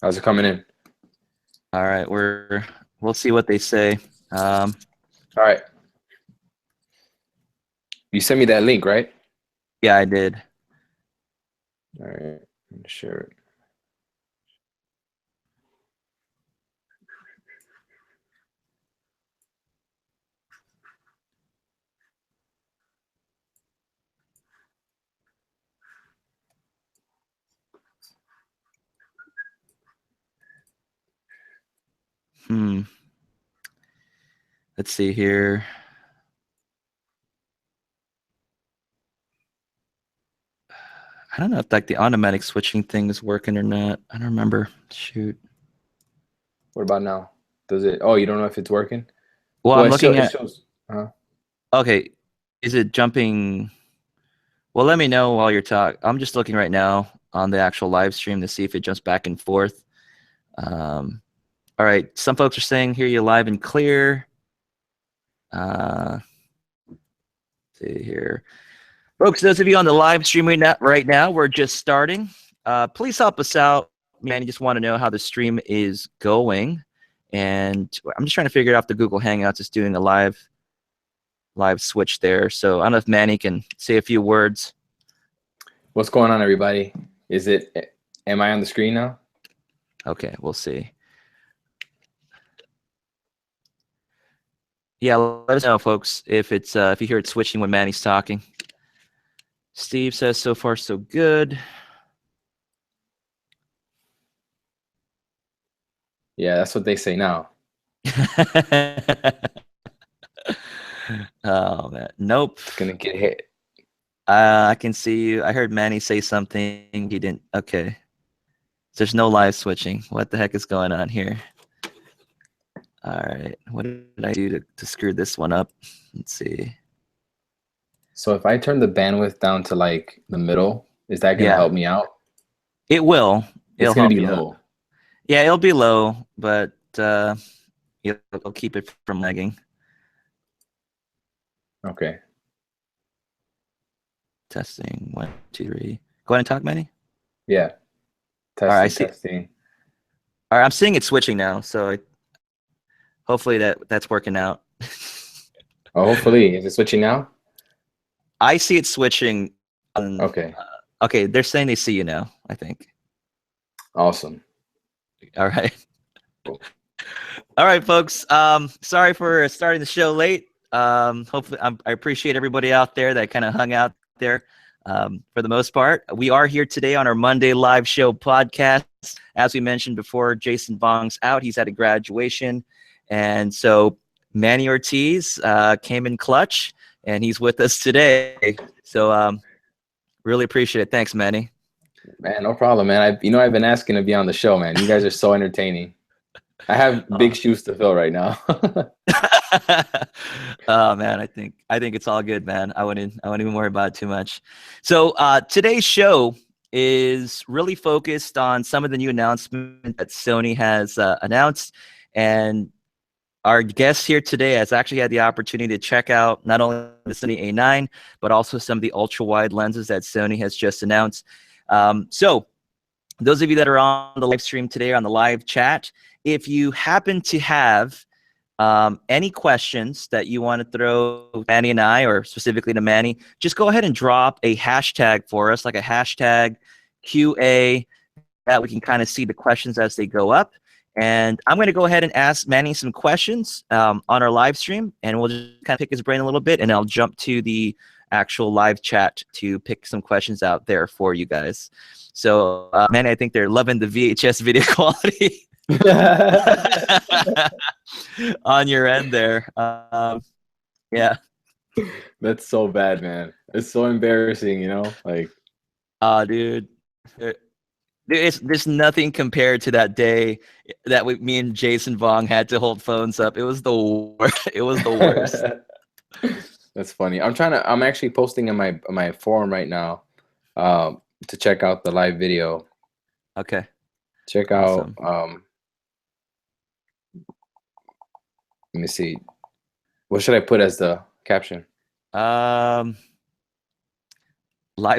How's it coming in? All right, we'll see what they say. All right. You sent me that link, right? Yeah, I did. All right. I'm gonna share it. Hmm. Let's see here. I don't know if like the automatic switching thing is working or not. I don't remember. Shoot. What about now? Does it? Oh, you don't know if it's working? Well, Well, I'm looking it at. shows. Okay, is it jumping? Well, let me know while you're talking. I'm just looking right now on the actual live stream to see if it jumps back and forth. All right, some folks are saying hear you live and clear. Uh, see here. Folks, those of you on the live stream right now, we're just starting. Please help us out. Man, I just want to know how the stream is going. And I'm just trying to figure out if the Google Hangouts is doing a live switch there. So I don't know if Manny can say a few words. What's going on, everybody? Is it? Am I on the screen now? Okay, we'll see. Yeah, let us know, folks, if it's if you hear it switching when Manny's talking. Steve says so far so good. Yeah, that's what they say now. Oh man, nope. It's gonna get hit. I can see you. I heard Manny say something. He didn't. Okay. There's no live switching. What the heck is going on here? All right. What did I do to screw this one up? Let's see. So if I turn the bandwidth down to like the middle, is that gonna Yeah, help me out? it will. It's It'll gonna help be you out. low. Yeah, it'll be low, but it'll keep it from lagging. Okay. Testing. 1, 2, 3. Go ahead and talk, Manny. Yeah. All right, I Testing, see. testing. All right, I'm seeing it switching now, so hopefully that's working out. Oh, hopefully. Is it switching now? I see it switching. Okay. Okay, they're saying they see you now, I think. Awesome. All right. Cool. All right, folks. Sorry for starting the show late. Hopefully, I appreciate everybody out there that kind of hung out there for the most part. We are here today on our Monday live show podcast. As we mentioned before, Jason Bong's out. He's at a graduation. And so Manny Ortiz came in clutch, and he's with us today. So really appreciate it. Thanks, Manny. Man, no problem, man. I've been asking to be on the show, man. You guys are so entertaining. I have big shoes to fill right now. Oh man, I think it's all good, man. I wouldn't even worry about it too much. So today's show is really focused on some of the new announcements that Sony has announced, and our guest here today has actually had the opportunity to check out not only the Sony A9 but also some of the ultra wide lenses that Sony has just announced. So those of you that are on the live stream today, on the live chat, if you happen to have any questions that you want to throw Manny and I, or specifically to Manny, just go ahead and drop a hashtag for us, like a hashtag QA, that we can kind of see the questions as they go up. And I'm going to go ahead and ask Manny some questions on our live stream, and we'll just kind of pick his brain a little bit, and I'll jump to the actual live chat to pick some questions out there for you guys. So, Manny, I think they're loving the VHS video quality on your end there. Yeah. That's so bad, man. It's so embarrassing, you know? Like, Dude. There's nothing compared to that day that me and Jason Vong had to hold phones up. It was the worst. It was the worst. that's funny. I'm actually posting in my forum right now to check out the live video. Okay. Check out Awesome. let me see. What should I put as the caption? Live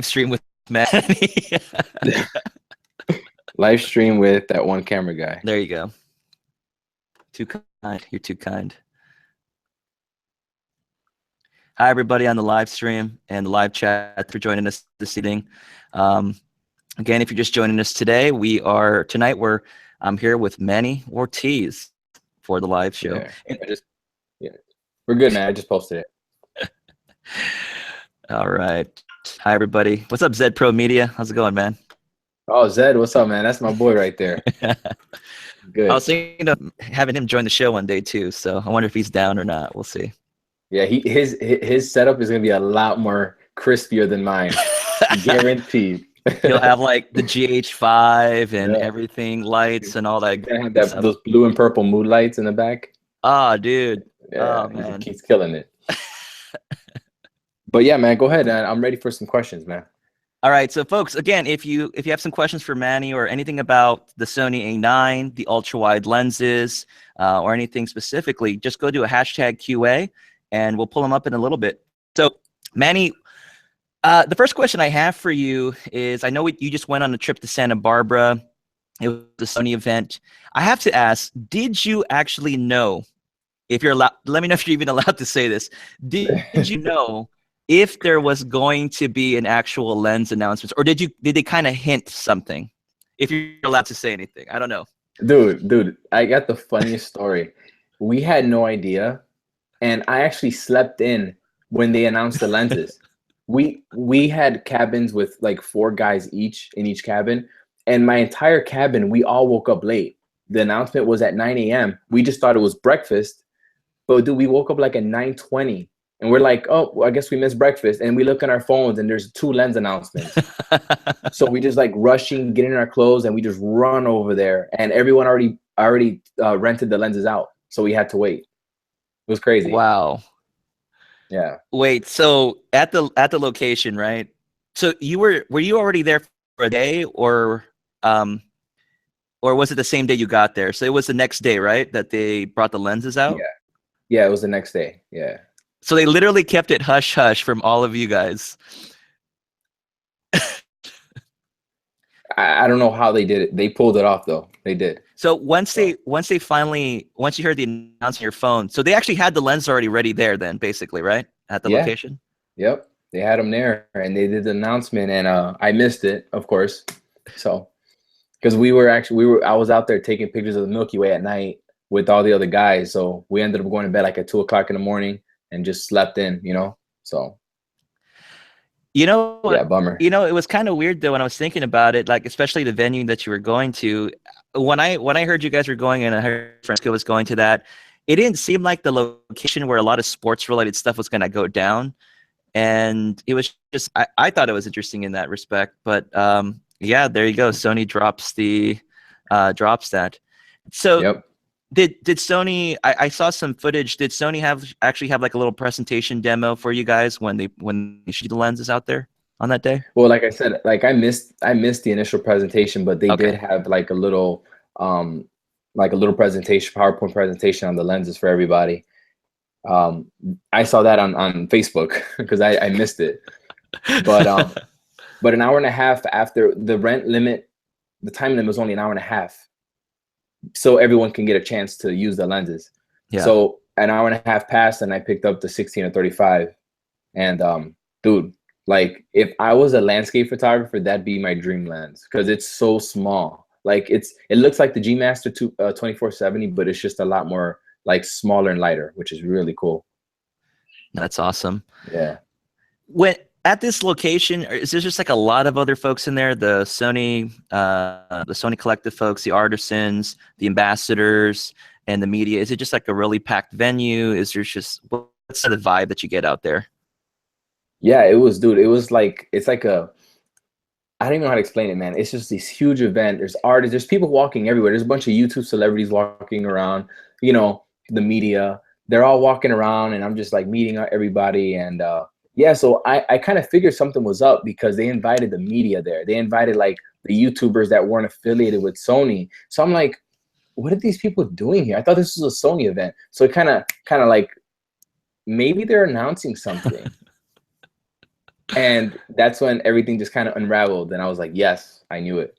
stream with Manny. Live stream with that one camera guy. There you go. Too kind. You're too kind. Hi, everybody on the live stream and the live chat for joining us this evening. Again, if you're just joining us today, I'm here with Manny Ortiz for the live show. Yeah, we're good, man. I just posted it. All right. Hi, everybody. What's up, Zed Pro Media? How's it going, man? Oh, Zed, what's up, man? That's my boy right there. Good. I was thinking of having him join the show one day too, so I wonder if he's down or not. We'll see. Yeah, his setup is gonna be a lot more crispier than mine, guaranteed. He'll have like the GH5 and everything, lights and all that. Have those blue and purple mood lights in the back. Ah, dude. Yeah, oh, man. He's killing it. But yeah, man, go ahead. I'm ready for some questions, man. All right, so folks, again, if you have some questions for Manny or anything about the Sony A9, the ultra wide lenses, or anything specifically, just go to a hashtag QA, and we'll pull them up in a little bit. So, Manny, the first question I have for you is, I know you just went on a trip to Santa Barbara. It was a Sony event. I have to ask, did you actually know, if you're allowed, let me know if you're even allowed to say this, did you know if there was going to be an actual lens announcement, or did they kind of hint something? If you're allowed to say anything, I don't know. Dude, I got the funniest story. We had no idea, and I actually slept in when they announced the lenses. We had cabins with like 4 guys each in each cabin, and my entire cabin, we all woke up late. The announcement was at 9 a.m. We just thought it was breakfast, but dude, we woke up like at 9:20. And we're like, oh, well, I guess we missed breakfast. And we look on our phones and there's 2 lens announcements. So we just like rushing, getting our clothes, and we just run over there. And everyone already rented the lenses out. So we had to wait. It was crazy. Wow. Yeah. Wait, so at the location, right? So were you already there for a day, or was it the same day you got there? So it was the next day, right, that they brought the lenses out? Yeah, it was the next day. Yeah. So they literally kept it hush hush from all of you guys. I don't know how they did it. They pulled it off though. They did. So once you heard the announcement on your phone, so they actually had the lens already ready there then, basically, right? At the location? Yep. They had them there and they did the announcement, and I missed it, of course. So because I was out there taking pictures of the Milky Way at night with all the other guys. So we ended up going to bed like at 2 o'clock in the morning. And just slept in, so. Yeah, bummer. It was kind of weird though when I was thinking about it, like especially the venue that you were going to. When I heard you guys were going, and I heard Francisco was going to that, it didn't seem like the location where a lot of sports related stuff was going to go down. And it was just, I thought it was interesting in that respect. But yeah, there you go. Sony drops that. So. Yep. Did Sony? I saw some footage. Did Sony actually have like a little presentation demo for you guys when they shoot the lenses out there on that day? Well, like I said, like I missed the initial presentation, but they did have like a little presentation, PowerPoint presentation on the lenses for everybody. I saw that on Facebook because I missed it. But an hour and a half after the time limit was only an hour and a half. So everyone can get a chance to use the lenses. Yeah. So an hour and a half passed, and I picked up the 16 or 35. And dude, like if I was a landscape photographer, that'd be my dream lens because it's so small. Like it looks like the G Master 2470, but it's just a lot more like smaller and lighter, which is really cool. That's awesome. Yeah. When at this location, is there just like a lot of other folks in there? The Sony Collective folks, the artisans, the ambassadors, and the media. Is it just like a really packed venue? Is there just what's the vibe that you get out there? Yeah, it was, dude. It was like I don't even know how to explain it, man. It's just this huge event. There's artists. There's people walking everywhere. There's a bunch of YouTube celebrities walking around. The media. They're all walking around, and I'm just like meeting everybody and. Yeah, so I kind of figured something was up because they invited the media there. They invited like the YouTubers that weren't affiliated with Sony. So I'm like, what are these people doing here? I thought this was a Sony event. So it kind of like maybe they're announcing something. And that's when everything just kind of unraveled. And I was like, yes, I knew it.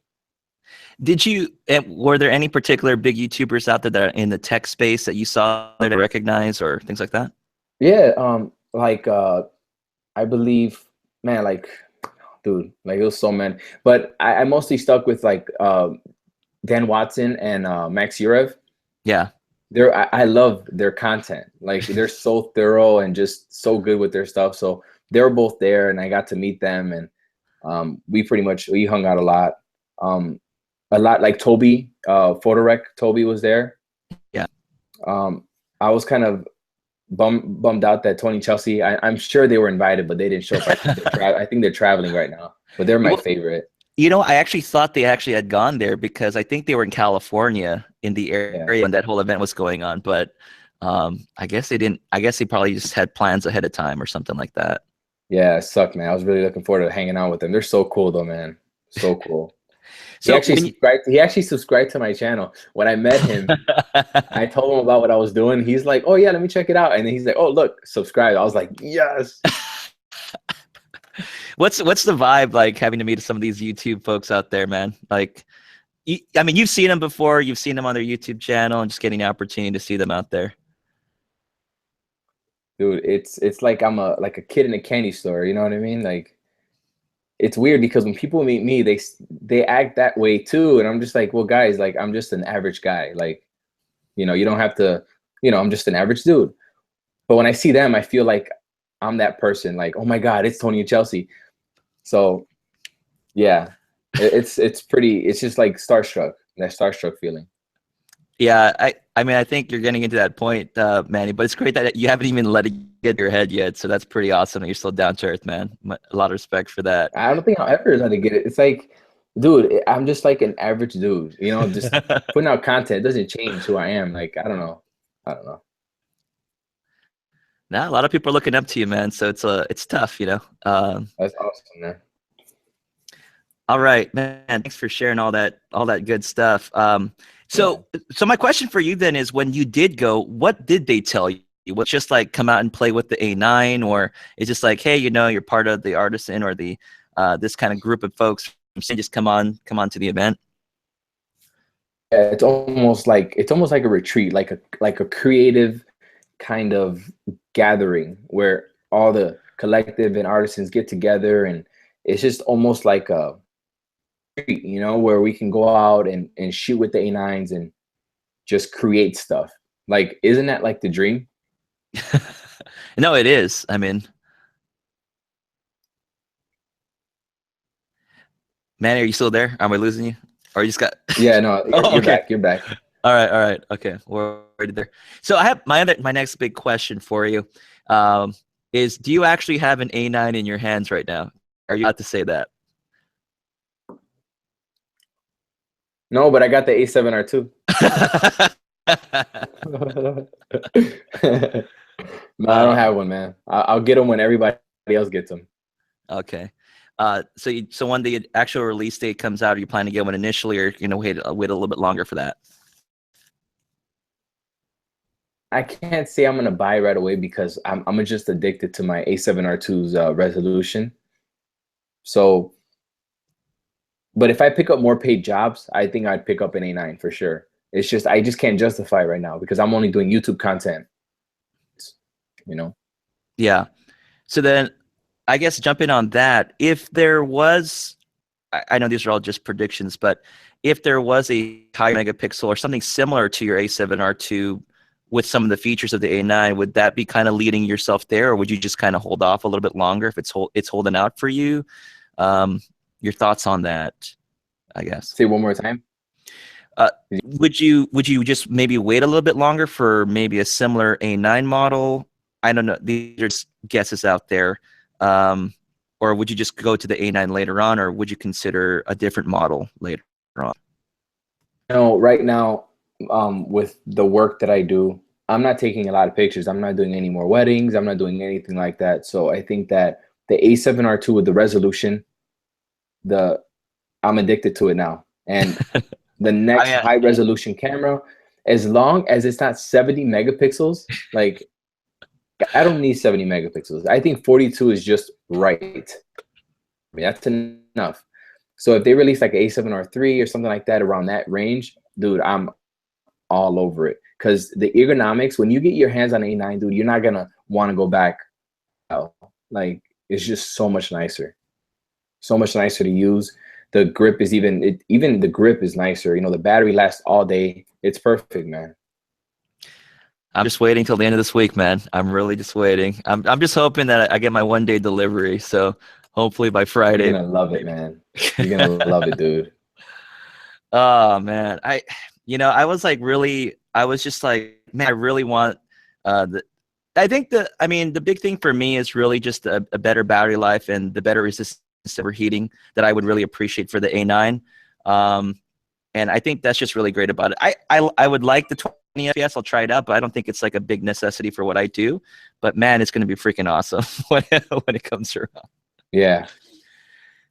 Did you? Were there any particular big YouTubers out there that are in the tech space that you saw that I recognize or things like that? Yeah, like I believe, man, like, dude, like it was so many. But I mostly stuck with like Dan Watson and Max Urev. Yeah. I love their content. Like they're so thorough and just so good with their stuff. So they were both there, and I got to meet them, and we hung out a lot like Toby, Photorec. Toby was there. Yeah. I was kind of bummed out that Tony Chelsea. I'm sure they were invited, but they didn't show up. I think they're traveling right now, but they're my favorite. You know, I actually thought they actually had gone there because I think they were in California in the area when that whole event was going on. But I guess they didn't. I guess they probably just had plans ahead of time or something like that. Yeah, it sucked, man. I was really looking forward to hanging out with them. They're so cool, though, man. So cool. So he actually subscribed to my channel. When I met him, I told him about what I was doing. He's like, "Oh yeah, let me check it out." And then he's like, "Oh look, subscribe." I was like, "Yes." What's the vibe like having to meet some of these YouTube folks out there, man? Like, I mean, you've seen them before. You've seen them on their YouTube channel, and just getting the opportunity to see them out there. Dude, it's like I'm like a kid in a candy store. You know what I mean? Like, it's weird because when people meet me, they act that way too, and I'm just like, well, guys, like I'm just an average guy. Like, you know, you don't have to, you know, I'm just an average dude. But when I see them, I feel like I'm that person. Like, oh my God, it's Tony and Chelsea. So, yeah, it's pretty. It's just like starstruck. That starstruck feeling. Yeah, I mean, I think you're getting into that point, Manny. But it's great that you haven't even let it get to your head yet. So that's pretty awesome that you're still down to earth, man. A lot of respect for that. I don't think I'll ever let it get it. It's like, dude, I'm just like an average dude. You know, just putting out content doesn't change who I am. Like, I don't know. Nah, a lot of people are looking up to you, man. So it's tough, you know. That's awesome, man. All right, man. Thanks for sharing all that good stuff. So my question for you then is, when you did go, what did they tell you? Was just like come out and play with the A9, or is just like, hey, you know, you're part of the artisan or the this kind of group of folks, just come on to the event? Yeah, it's almost like a retreat, like a creative kind of gathering where all the collective and artisans get together, and it's just almost like a, you know, where we can go out and shoot with the A9s and just create stuff. Like, isn't that like the dream? No, it is. I mean, Manny, are you still there? Am I losing you? Or you just got? Yeah, no, you're back. You're back. All right. Okay, we're already there. So I have my next big question for you. Is, do you actually have an A9 in your hands right now? Are you allowed to say that? No, but I got the A7R2. No, I don't have one, man. I'll get them when everybody else gets them. Okay. So when the actual release date comes out, are you planning to get one initially, or wait a little bit longer for that? I can't say I'm gonna buy right away because I'm just addicted to my A7R2's resolution. So, but if I pick up more paid jobs, I think I'd pick up an A9 for sure. It's just I just can't justify it right now because I'm only doing YouTube content. You know? Yeah. So then, I guess jumping on that, if there was, I know these are all just predictions, but if there was a high megapixel or something similar to your A7R2 with some of the features of the A9, would that be kind of leading yourself there, or would you just kind of hold off a little bit longer if it's holding out for you? Your thoughts on that, I guess. Say one more time. Would you just maybe wait a little bit longer for maybe a similar A9 model? I don't know. These are just guesses out there. Or would you just go to the A9 later on, or would you consider a different model later on? No, right now, with the work that I do, I'm not taking a lot of pictures. I'm not doing any more weddings. I'm not doing anything like that. So I think that the A7R2 with the resolution, I'm addicted to it now. And the next high resolution camera, as long as it's not 70 megapixels, like, I don't need 70 megapixels. I think 42 is just right. I mean, that's enough. So if they release like a A7R3 or something like that around that range, dude, I'm all over it. Because the ergonomics, when you get your hands on A9, dude, you're not gonna want to go back. Like, it's just so much nicer. So much nicer to use. The grip is even the grip is nicer. You know, the battery lasts all day. It's perfect, man. I'm just waiting till the end of this week, man. I'm really just waiting. I'm just hoping that I get my 1-day delivery. So hopefully by Friday. You're gonna love it, man. You're gonna love it, dude. Oh man, I was like I was just like, man, I really want I think the big thing for me is really just a better battery life and the better resistance to overheating that I would really appreciate for the A9. And I think that's just really great about it. I would like the 20 FPS. I'll try it out, but I don't think it's like a big necessity for what I do. But man, it's going to be freaking awesome when it comes around. Yeah.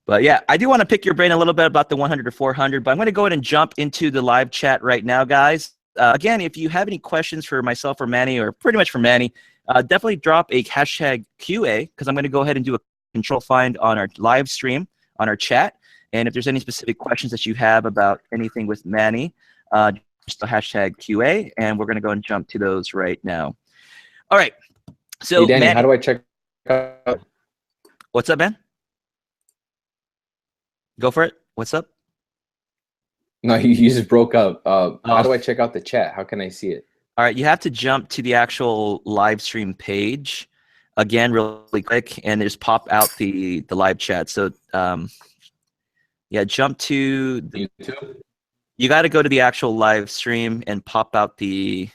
But yeah, I do want to pick your brain a little bit about the 100 to 400, but I'm going to go ahead and jump into the live chat right now, guys. Again, if you have any questions for myself or Manny, or pretty much for Manny, definitely drop a hashtag QA, because I'm going to go ahead and do a control find on our live stream, on our chat. And if there's any specific questions that you have about anything with Manny, just a hashtag QA, and we're going to go and jump to those right now. All right. So, hey, Danny, Manny, how do I check out? What's up, man? Go for it. What's up? No, you just broke up. How do I check out the chat? How can I see it? All right, you have to jump to the actual live stream page again, really quick, and just pop out the live chat. So, yeah, jump to the YouTube. You got to go to the actual live stream and pop out the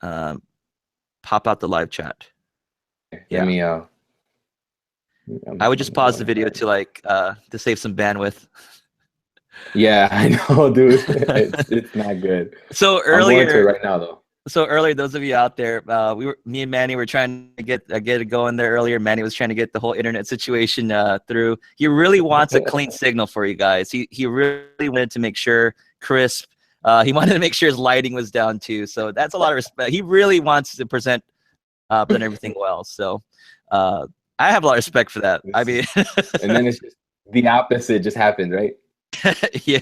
live chat. Yeah. Let me, I would just pause the video to save some bandwidth. Yeah, I know, dude. it's not good. So earlier, I'm going to it right now, though. So earlier, those of you out there, me and Manny were trying to get it going there earlier. Manny was trying to get the whole internet situation through. He really wants a clean signal for you guys. He really wanted to make sure crisp. He wanted to make sure his lighting was down too. So that's a lot of respect. He really wants to present everything well. So I have a lot of respect for that. I mean, and then it's just the opposite just happened, right? Yeah.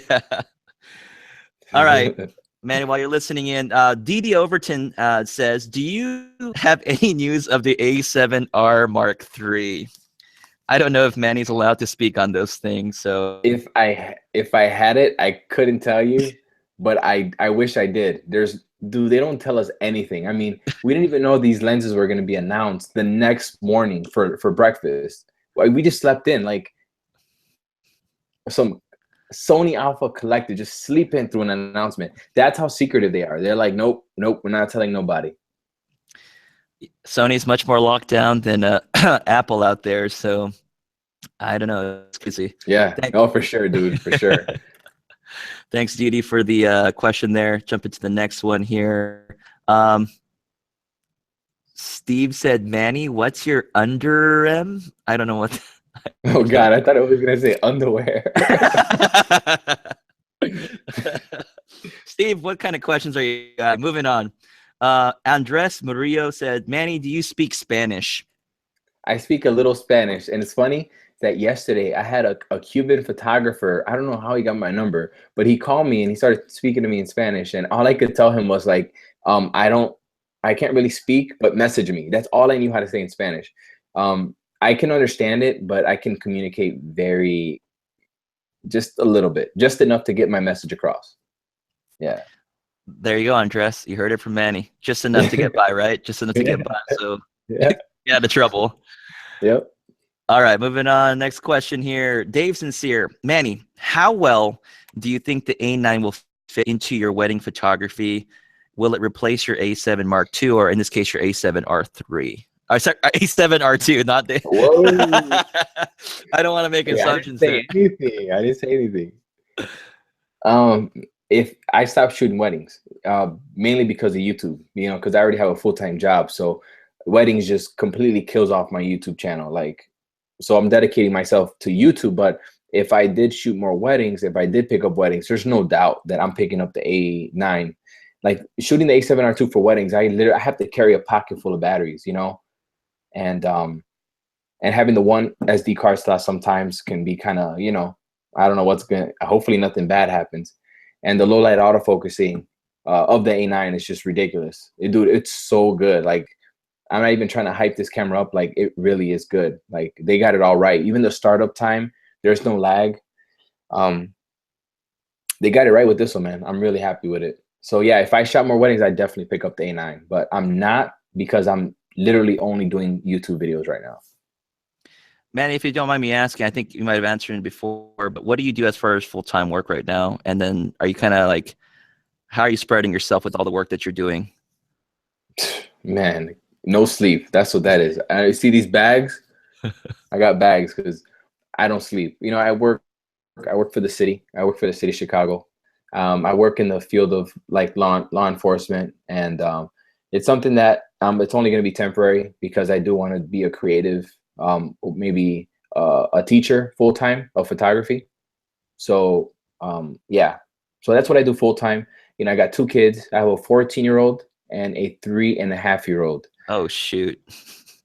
All right. Manny, while you're listening in, DD Overton says, do you have any news of the A7R Mark III? I don't know if Manny's allowed to speak on those things. So if I had it, I couldn't tell you, but I wish I did. Dude, they don't tell us anything. I mean, we didn't even know these lenses were going to be announced the next morning for breakfast. We just slept in like some Sony Alpha collector just sleeping through an announcement. That's how secretive they are. They're like, nope, we're not telling nobody. Sony's much more locked down than Apple out there, so I don't know. It's crazy. Yeah, for sure, dude, for sure. Thanks, Didi, for the question there. Jump into the next one here. Steve said, Manny, what's your under-M? I don't know what. Oh, God, I thought I was going to say underwear. Steve, what kind of questions are you moving on? Andres Murillo said, Manny, do you speak Spanish? I speak a little Spanish, and it's funny that yesterday I had a Cuban photographer. I don't know how he got my number, but he called me and he started speaking to me in Spanish, and all I could tell him was like, I can't really speak, but message me. That's all I knew how to say in Spanish. I can understand it, but I can communicate just a little bit, just enough to get my message across. Yeah. There you go, Andres. You heard it from Manny. Just enough to get by, right? Just enough to get by. So yeah, get out of trouble. Yep. All right, moving on. Next question here. Dave Sincere. Manny, how well do you think the A9 will fit into your wedding photography? Will it replace your A7 Mark II, or in this case, your A7R3? Sorry, A7R2, not the. Whoa. I don't want to make assumptions. I didn't say anything. If I stopped shooting weddings, mainly because of YouTube, because I already have a full-time job, so weddings just completely kills off my YouTube channel. So I'm dedicating myself to YouTube. But if I did shoot more weddings, if I did pick up weddings, there's no doubt that I'm picking up the A9. Like shooting the A7R2 for weddings, I have to carry a pocket full of batteries, and having the one SD card slot sometimes can be kind of, I don't know what's gonna. Hopefully, nothing bad happens. And the low light autofocusing of the A9 is just ridiculous. Dude, it's so good. Like, I'm not even trying to hype this camera up. Like, it really is good. Like, they got it all right. Even the startup time, there's no lag. They got it right with this one, man. I'm really happy with it. So yeah, if I shot more weddings, I'd definitely pick up the A9. But I'm not, because I'm literally only doing YouTube videos right now. Manny, if you don't mind me asking, I think you might have answered it before, but what do you do as far as full-time work right now? And then are you kind of like, how are you spreading yourself with all the work that you're doing? Man, no sleep. That's what that is. I see these bags. I got bags because I don't sleep. You know, I work for the city. I work for the city of Chicago. I work in the field of like law enforcement, and it's something that it's only going to be temporary, because I do want to be a creative, maybe a teacher full time of photography. So yeah, so that's what I do full time. You know, I got 2 kids. I have a 14-year-old and a 3.5-year-old. Oh shoot.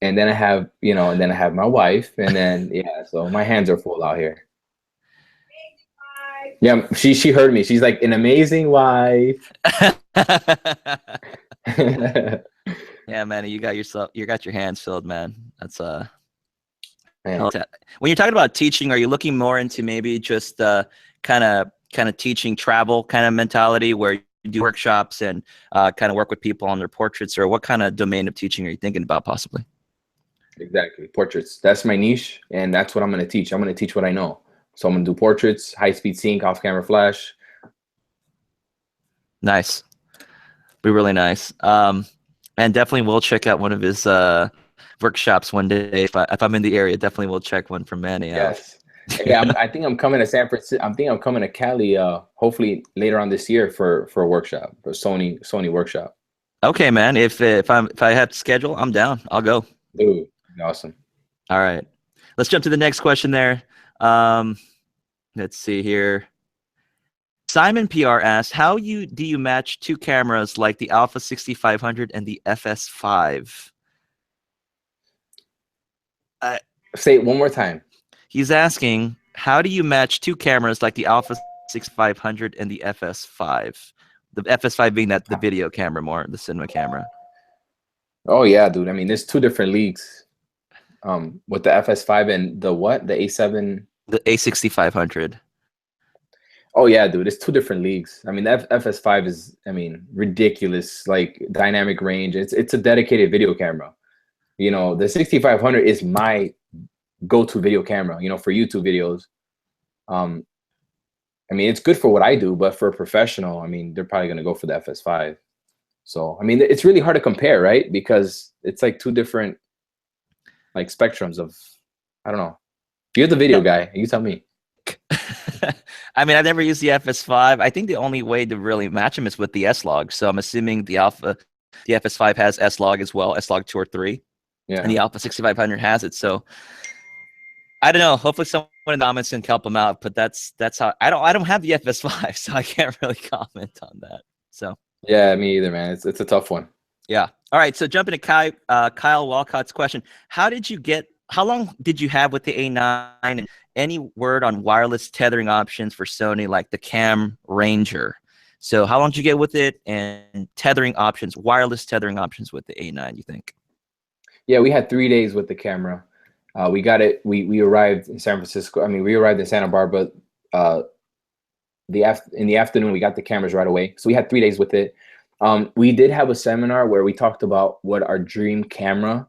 And then I have, you know, and then I have my wife, and then yeah, so my hands are full out here. Yeah, she heard me. She's like, an amazing wife. Yeah, Manny, you got your hands filled, man. That's Man. When you're talking about teaching, are you looking more into maybe just kind of teaching travel kind of mentality, where you do workshops and kind of work with people on their portraits, or what kind of domain of teaching are you thinking about possibly? Exactly, portraits. That's my niche, and that's what I'm going to teach. I'm going to teach what I know. So I'm going to do portraits, high-speed sync, off-camera flash. Nice. Be really nice. And definitely will check out one of his workshops one day. If I'm in the area, definitely will check one from Manny out. Yes. Yeah, I think I'm coming to San Francisco. I think I'm coming to Cali, hopefully later on this year for a workshop, for Sony workshop. Okay, man. If I have to schedule, I'm down. I'll go. Dude, awesome. All right. Let's jump to the next question there. Let's see here. Simon PR asked, how do you match 2 cameras like the Alpha 6500 and the FS5? Say it one more time. He's asking, how do you match 2 cameras like the Alpha 6500 and the FS5? The FS5 being the video camera, more the cinema camera. Oh yeah, dude. I mean, there's 2 different leagues. With the FS5 and the what? The A7. The A6500. Oh yeah, dude. It's 2 different leagues. I mean, the FS5 is, I mean, ridiculous. Like, dynamic range. It's a dedicated video camera. You know, the 6500 is my go-to video camera, you know, for YouTube videos. I mean, it's good for what I do, but for a professional, I mean, they're probably going to go for the FS5. So, I mean, it's really hard to compare, right? Because it's like 2 different like spectrums of, I don't know. You're the video guy. You tell me. I mean, I've never used the FS5. I think the only way to really match them is with the S-Log. So I'm assuming the FS5 has S-Log as well, S-Log 2 or 3. Yeah. And the Alpha 6500 has it. So I don't know. Hopefully someone in the comments can help them out. But that's how I don't have the FS5, so I can't really comment on that. So yeah, me either, man. It's a tough one. Yeah. All right. So jumping to Kyle Walcott's question: how long did you have with the A9? And any word on wireless tethering options for Sony, like the Cam Ranger? So how long did you get with it, and tethering options, wireless tethering options with the A9? You think? Yeah, we had 3 days with the camera. We got it. We arrived in San Francisco. I mean, we arrived in Santa Barbara. In the afternoon, we got the cameras right away. So we had 3 days with it. We did have a seminar where we talked about what our dream camera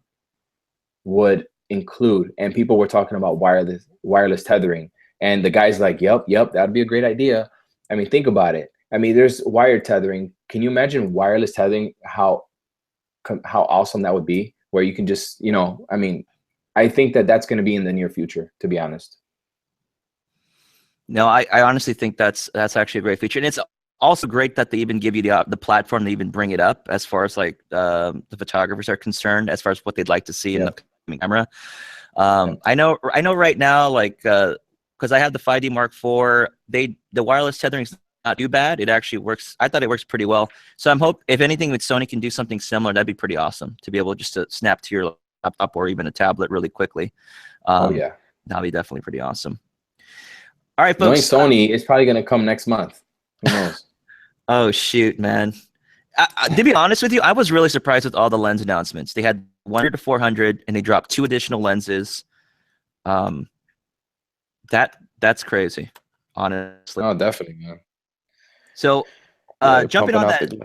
would include, and people were talking about wireless tethering. And the guy's like, "Yep, that'd be a great idea." I mean, think about it. I mean, there's wired tethering. Can you imagine wireless tethering? How awesome that would be, where you can just, you know, I mean, I think that's going to be in the near future, to be honest. No, I honestly think that's actually a great feature, and it's also great that they even give you the platform to even bring it up as far as like the photographers are concerned, as far as what they'd like to see in the camera. I know right now, like because I have the 5D Mark IV, the wireless tethering is not too bad. It actually works. I thought it works pretty well. So I'm if anything, with Sony can do something similar, that'd be pretty awesome to be able just to snap to your laptop or even a tablet really quickly. Oh yeah, that'd be definitely pretty awesome. All right, Knowing folks. Sony, it's probably gonna come next month. Who knows? Oh shoot, man. To be honest with you, I was really surprised with all the lens announcements. They had 100 to 400, and they dropped 2 additional lenses. That's crazy, honestly. Oh, definitely, man. So, Yeah, they're jumping pumping on out the that,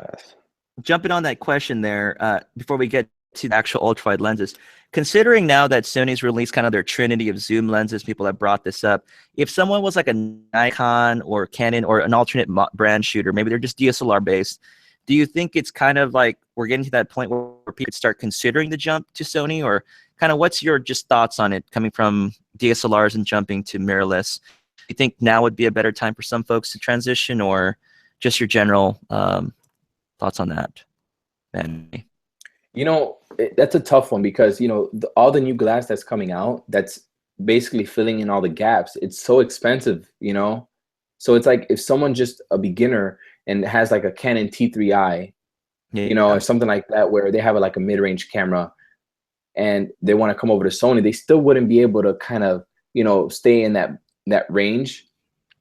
glass. question there, before we get to the actual ultrawide lenses, considering now that Sony's released kind of their trinity of zoom lenses, people have brought this up. If someone was like a Nikon or Canon or an alternate brand shooter, maybe they're just DSLR based, do you think it's kind of like we're getting to that point where people start considering the jump to Sony, or kind of what's your just thoughts on it coming from DSLRs and jumping to mirrorless? Do you think now would be a better time for some folks to transition, or just your general thoughts on that, Manny? You know, that's a tough one because, you know, all the new glass that's coming out, that's basically filling in all the gaps. It's so expensive, you know? So it's like if someone just a beginner and has like a Canon T3i, you know, Yeah. or something like that, where they have like a mid-range camera and they want to come over to Sony, they still wouldn't be able to kind of, you know, stay in that range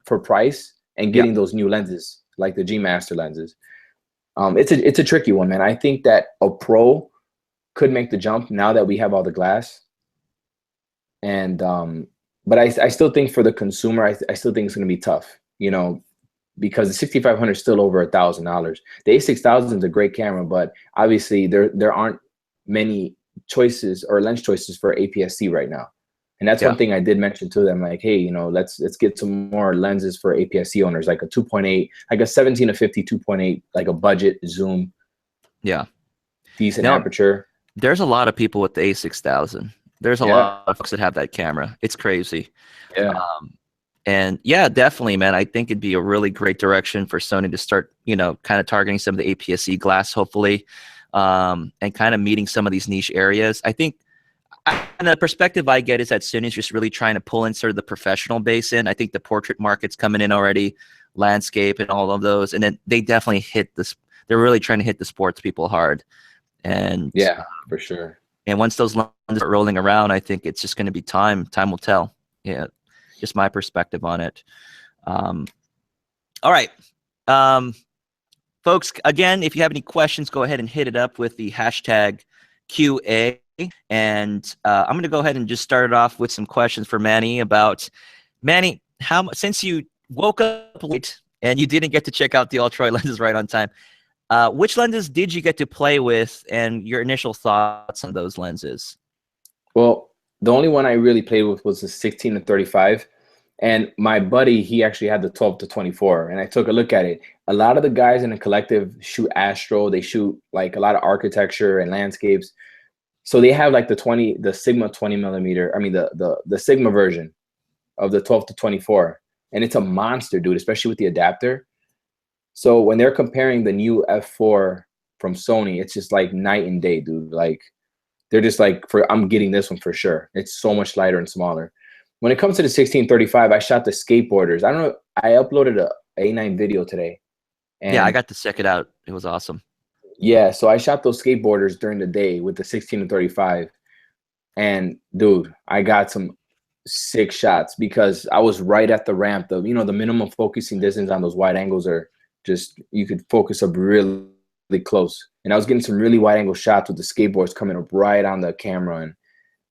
for price and Yeah. getting those new lenses like the G Master lenses. It's a tricky one, man. I think that a pro could make the jump now that we have all the glass. And but I still think for the consumer, I still think it's going to be tough, you know, because the 6500 is still over $1,000. The A6000 is a great camera, but obviously there aren't many choices or lens choices for APS-C right now. And that's one thing I did mention to them, like, hey, you know, let's get some more lenses for APS-C owners, like a 2.8, like a 17 to 50 2.8, like a budget zoom. Yeah. Decent Now, aperture. there's a lot of people with the A6000. There's a lot of folks that have that camera. It's crazy. Yeah. And yeah, definitely, man. I think it'd be a really great direction for Sony to start, you know, kind of targeting some of the APS-C glass, hopefully, and kind of meeting some of these niche areas. I think, and the perspective I get is that Sony's just really trying to pull in sort of the professional base in. I think the portrait market's coming in already, landscape and all of those, and then they definitely hit this. They're really trying to hit the sports people hard. And yeah, for sure. And once those lines are rolling around, I think it's just going to be time. Time will tell. Yeah, just my perspective on it. All right. Folks, again, if you have any questions, go ahead and hit it up with the hashtag QA. And I'm going to go ahead and just start it off with some questions for Manny about, Manny, since you woke up late and you didn't get to check out the ultra lenses right on time, which lenses did you get to play with, and your initial thoughts on those lenses? Well, the only one I really played with was the 16 to 35. And my buddy, he actually had the 12 to 24. And I took a look at it. A lot of the guys in the collective shoot astro. They shoot like a lot of architecture and landscapes. So they have like the Sigma 20 millimeter. I mean, the Sigma version of the 12 to 24. And it's a monster, dude, especially with the adapter. So when they're comparing the new F4 from Sony, it's just like night and day, dude. Like they're just like, I'm getting this one for sure. It's so much lighter and smaller. When it comes to the 16-35, I shot the skateboarders. I don't know. I uploaded a A9 video today. And yeah, I got to check it out. It was awesome. Yeah, so I shot those skateboarders during the day with the 16-35. And dude, I got some sick shots because I was right at the ramp. The minimum focusing distance on those wide angles are just, you could focus up really, really close. And I was getting some really wide angle shots with the skateboards coming up right on the camera. And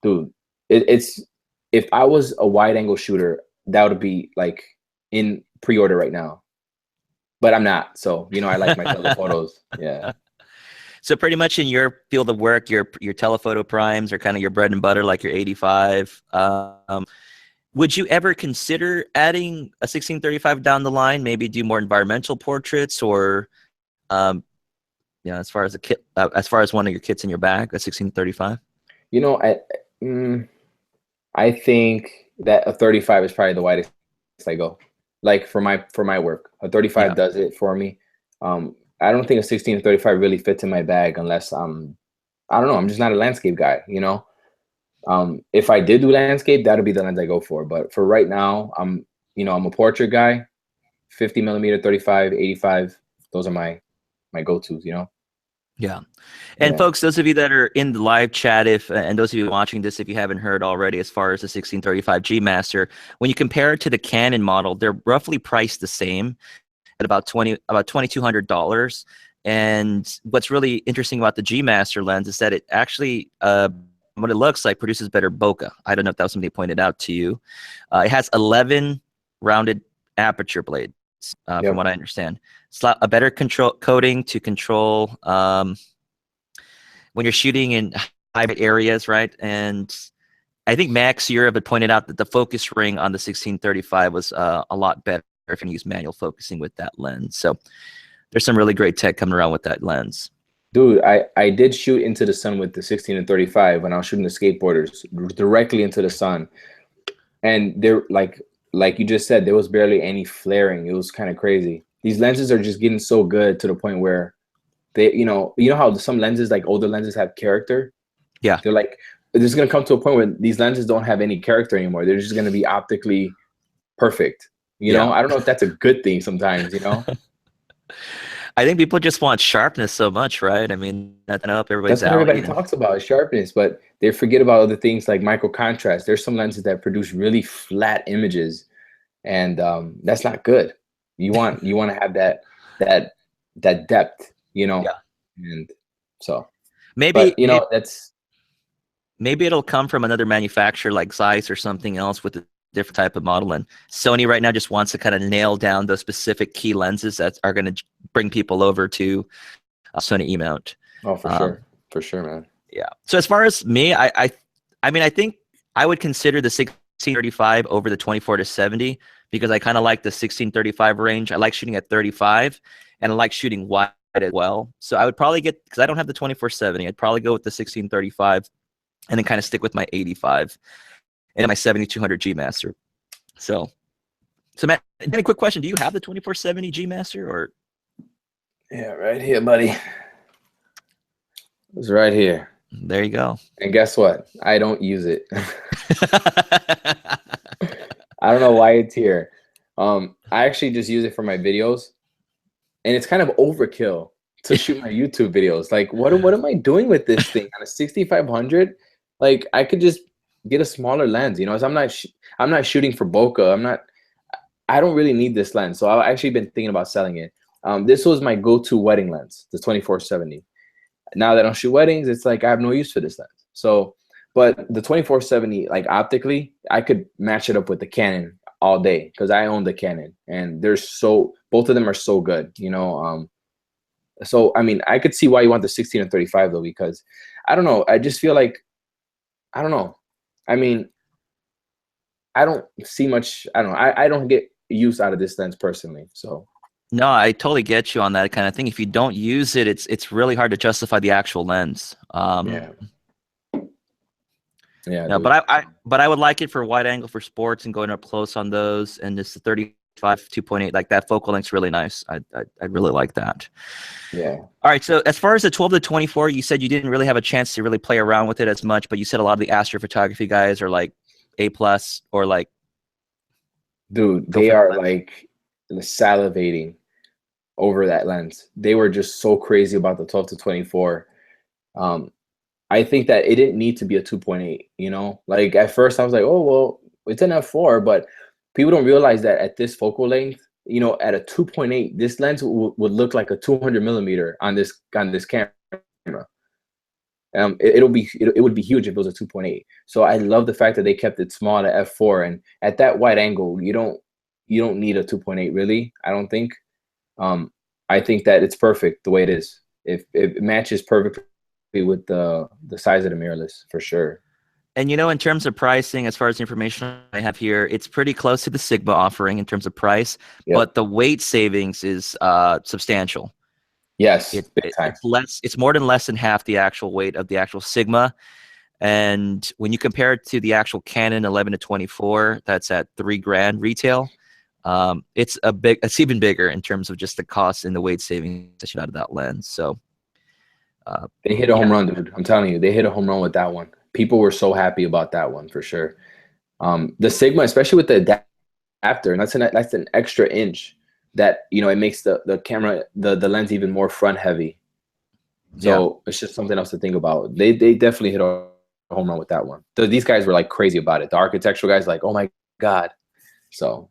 dude, it's if I was a wide angle shooter, that would be like in pre-order right now. But I'm not. So, I like my telephotos. Yeah. So pretty much in your field of work, your telephoto primes are kind of your bread and butter, like your 85. Would you ever consider adding a 16-35 down the line? Maybe do more environmental portraits, or as far as as far as one of your kits in your bag, a 16-35. I think that a 35 is probably the widest I go. Like for my work, a 35 does it for me. I don't think a 16-35 really fits in my bag unless I don't know, I'm just not a landscape guy, If I did do landscape, that'd be the lens I go for. But for right now, I'm a portrait guy. 50 millimeter, 35, 85. Those are my go-tos, Yeah. And Yeah. folks, those of you that are in the live chat, if and those of you watching this, if you haven't heard already, as far as the 16-35G Master, when you compare it to the Canon model, they're roughly priced the same at about $2,200. And what's really interesting about the G Master lens is that it actually, what it looks like, produces better bokeh. I don't know if that was something they pointed out to you. It has 11 rounded aperture blades, from what I understand. It's a better control coating to control when you're shooting in high areas, right? And I think Max Europe had pointed out that the focus ring on the 16-35 was a lot better if you use manual focusing with that lens. So there's some really great tech coming around with that lens. Dude, I did shoot into the sun with the 16-35 when I was shooting the skateboarders directly into the sun, and there, like you just said, there was barely any flaring. It was kind of crazy. These lenses are just getting so good to the point where they, you know how some lenses, like older lenses, have character. Yeah, they're like, there's gonna come to a point where these lenses don't have any character anymore. They're just gonna be optically perfect. You know, I don't know if that's a good thing sometimes. You know. I think people just want sharpness so much, right? I mean, that's up everybody's That's what alley. everybody talks about, is sharpness, but they forget about other things like micro contrast. There's some lenses that produce really flat images, and that's not good. You want to have that depth, you know. Yeah. And so, maybe but you know, that's maybe it'll come from another manufacturer like Zeiss or something else with a different type of model. And Sony right now just wants to kind of nail down those specific key lenses that are going to bring people over to Sony E-mount. oh, for sure, man. Yeah. So as far as me, I mean, I think I would consider the 16-35 over the 24-70 because I kind of like the 16-35 range. I like shooting at 35, and I like shooting wide as well. So I would probably get, because I don't have the 24-70, I'd probably go with the 16-35 and then kind of stick with my 85 and my 7200 G Master. So Matt, a quick question: do you have the 24-70 G Master or? Yeah, right here, buddy. It's right here. There you go. And guess what? I don't use it. I don't know why it's here. I actually just use it for my videos, and it's kind of overkill to shoot my YouTube videos. Like, what am I doing with this thing on a 6500? Like, I could just get a smaller lens, you know. So I'm not shooting for bokeh. I don't really need this lens. So I've actually been thinking about selling it. This was my go-to wedding lens, the 24-70. Now that I don't shoot weddings, it's like I have no use for this lens. So, but the 24-70, like optically, I could match it up with the Canon all day because I own the Canon, and both of them are so good, you know. So I mean, I could see why you want the 16-35 though, because I don't know. I just feel like, I don't know. I mean, I don't see much. I don't know. I don't get use out of this lens personally. So. No, I totally get you on that kind of thing. If you don't use it, it's really hard to justify the actual lens. Yeah. No, but I would like it for wide angle for sports and going up close on those, and just the 35 2.8, like that focal length's really nice. I really like that. Yeah. All right. So as far as the 12-24, you said you didn't really have a chance to really play around with it as much, but you said a lot of the astrophotography guys are like A+ or like. Dude, they are like salivating over that lens. They were just so crazy about the 12-24. I think that it didn't need to be a 2.8, you know? Like at first I was like, oh, well, it's an f4, but people don't realize that at this focal length, you know, at a 2.8, this lens would look like a 200mm on this camera. It would be huge if it was a 2.8. So I love the fact that they kept it small at f4, and at that wide angle, you don't need a 2.8 really. I don't think. I think that it's perfect the way it is. It matches perfectly with the size of the mirrorless for sure. And you know, in terms of pricing, as far as the information I have here, it's pretty close to the Sigma offering in terms of price, but the weight savings is substantial. Yes, it's more than less than half the actual weight of the actual Sigma. And when you compare it to the actual Canon 11-24, that's at $3,000 retail. It's even bigger in terms of just the cost and the weight savings out of that lens. So they hit a home run, dude. I'm telling you, they hit a home run with that one. People were so happy about that one for sure. The Sigma, especially with the adapter, and that's an extra inch that, you know, it makes the camera, the lens even more front heavy. Yeah. So it's just something else to think about. They definitely hit a home run with that one. So these guys were like crazy about it. The architectural guys like, oh my God. So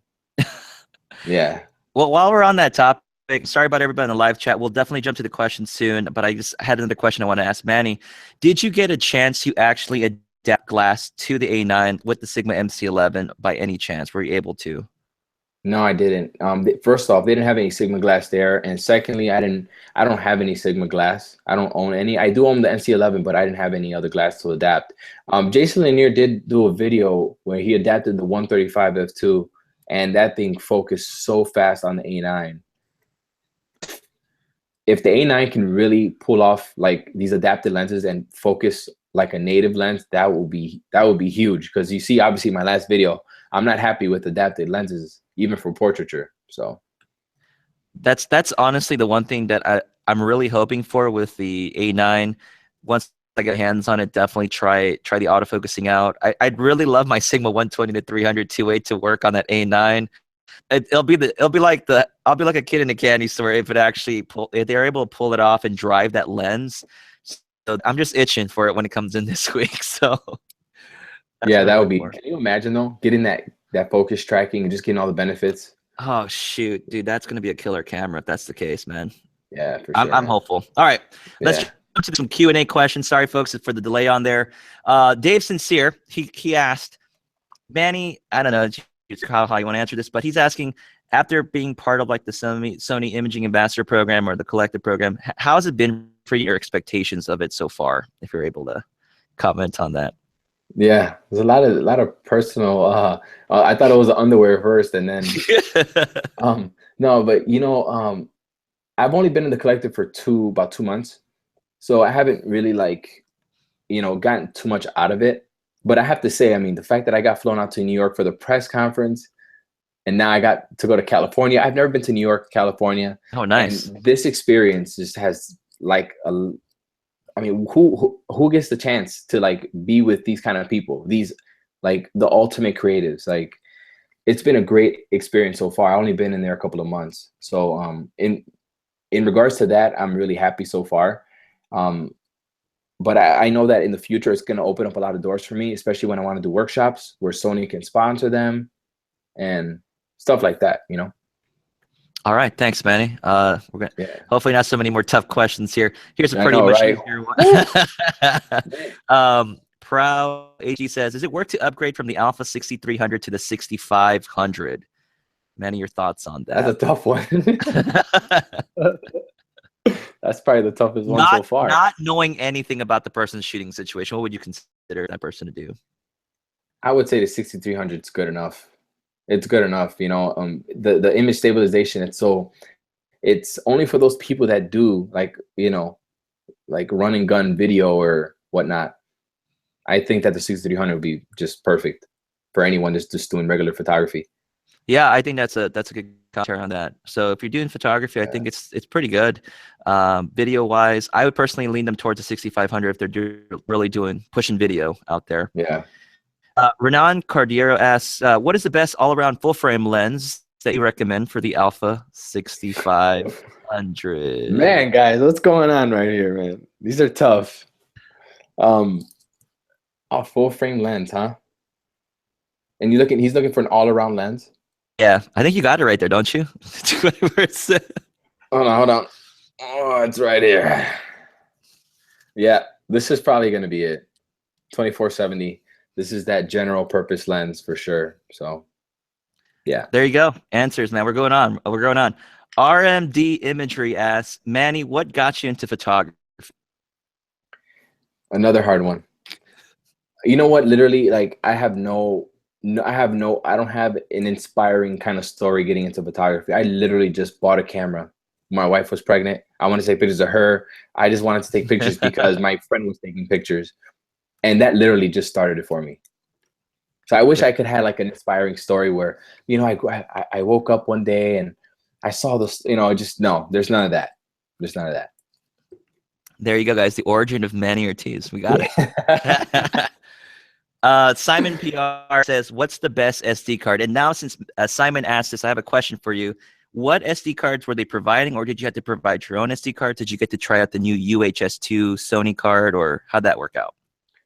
yeah. Well, while we're on that topic, sorry about everybody in the live chat. We'll definitely jump to the questions soon, but I just had another question I want to ask Manny. Did you get a chance to actually adapt glass to the A9 with the Sigma MC11 by any chance? Were you able to? No, I didn't. First off, they didn't have any Sigma glass there, and secondly, I don't have any Sigma glass. I don't own any. I do own the MC11, but I didn't have any other glass to adapt. Jason Lanier did do a video where he adapted the 135 f2, and that thing focused so fast on the A9. If the A9 can really pull off like these adapted lenses and focus like a native lens, that would be huge. Because you see, obviously, my last video, I'm not happy with adapted lenses, even for portraiture. So That's honestly the one thing that I'm really hoping for with the A9. Once I get hands on it, definitely try the autofocusing out. I'd really love my Sigma 120-300 2.8 to work on that A9. I'll be like a kid in a candy store if if they're able to pull it off and drive that lens. So I'm just itching for it when it comes in this week. So yeah, that would be. Can you imagine though, getting that focus tracking and just getting all the benefits? Oh shoot, dude, that's gonna be a killer camera if that's the case, man. Yeah, for sure. I'm hopeful. All right, let's jump to some Q&A questions. Sorry, folks, for the delay on there. Dave Sincere, he asked, Manny, I don't know how you want to answer this, but he's asking, after being part of like the Sony Imaging Ambassador Program or the Collective Program, how has it been for your expectations of it so far? If you're able to comment on that. Yeah, there's a lot of personal. I thought it was the underwear first, and then no, but I've only been in the Collective for about 2 months, so I haven't really gotten too much out of it. But I have to say, I mean, the fact that I got flown out to New York for the press conference, and now I got to go to California. I've never been to New York, California. Oh, nice. And this experience just has I mean, who gets the chance to like be with these kind of people? These like the ultimate creatives. Like, it's been a great experience so far. I've only been in there a couple of months, so in regards to that, I'm really happy so far. But I know that in the future, it's going to open up a lot of doors for me, especially when I want to do workshops where Sony can sponsor them and stuff like that, All right, thanks, Manny. We're gonna hopefully not so many more tough questions here. Here's a pretty much easier one. Proud AG says, "Is it worth to upgrade from the Alpha 6300 to the 6500?" Manny, your thoughts on that? That's a tough one. That's probably the toughest one so far. Not knowing anything about the person's shooting situation, what would you consider that person to do? I would say the 6300 is good enough. It's good enough, the image stabilization. It's only for those people that do like run and gun video or whatnot. I think that the 6300 would be just perfect for anyone that's just doing regular photography. Yeah, I think that's a good commentary on that. So if you're doing photography, I think it's pretty good. Video wise, I would personally lean them towards the 6500 if they're really pushing video out there. Yeah. Renan Cardiero asks, what is the best all-around full-frame lens that you recommend for the Alpha 6500? Man, guys, what's going on right here, man? These are tough. A full-frame lens, huh? And he's looking for an all-around lens? Yeah, I think you got it right there, don't you? 20%. Hold on. Oh, it's right here. Yeah, this is probably going to be it. 2470. This is that general purpose lens for sure. So, yeah. There you go. Answers, man. We're going on. RMD Imagery asks, Manny, what got you into photography? Another hard one. You know what? Literally, like, I don't have an inspiring kind of story getting into photography. I literally just bought a camera. My wife was pregnant. I wanted to take pictures of her. I just wanted to take pictures because my friend was taking pictures. And that literally just started it for me. So I wish I could have like an inspiring story where, I woke up one day and I saw this, there's none of that. There's none of that. There you go, guys. The origin of Manny Ortiz. We got it. Simon PR says, what's the best SD card? And now since Simon asked this, I have a question for you. what SD cards were they providing, or did you have to provide your own SD cards? Did you get to try out the new UHS-2 Sony card, or how'd that work out?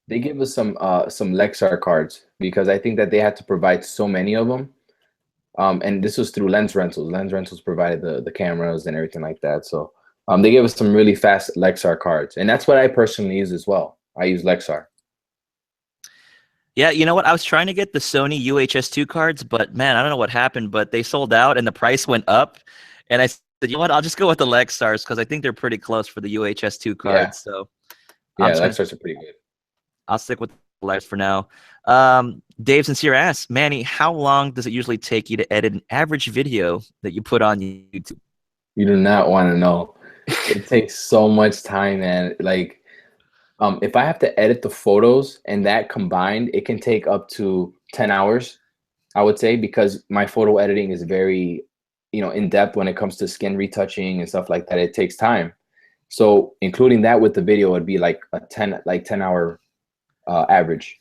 They gave us some Lexar cards because I think that they had to provide so many of them. And this was through Lens Rentals. Lens Rentals provided the cameras and everything like that. So they gave us some really fast Lexar cards, and that's what I personally use as well. I use Lexar. Yeah, you know what? I was trying to get the Sony UHS-2 cards, but man, I don't know what happened, but they sold out and the price went up. And I said, you know what? I'll just go with the Lexars because I think they're pretty close for the UHS-2 cards. Yeah. So yeah, Lexars are pretty good. I'll stick with the Lex for now. Dave Sincere asks, Manny, how long does it usually take you to edit an average video that you put on YouTube? You do not want to know. It takes so much time, man. Like, if I have to edit the photos and that combined, it can take up to 10 hours, I would say, because my photo editing is very, in depth when it comes to skin retouching and stuff like that. It takes time. So including that with the video would be like a 10 hour average.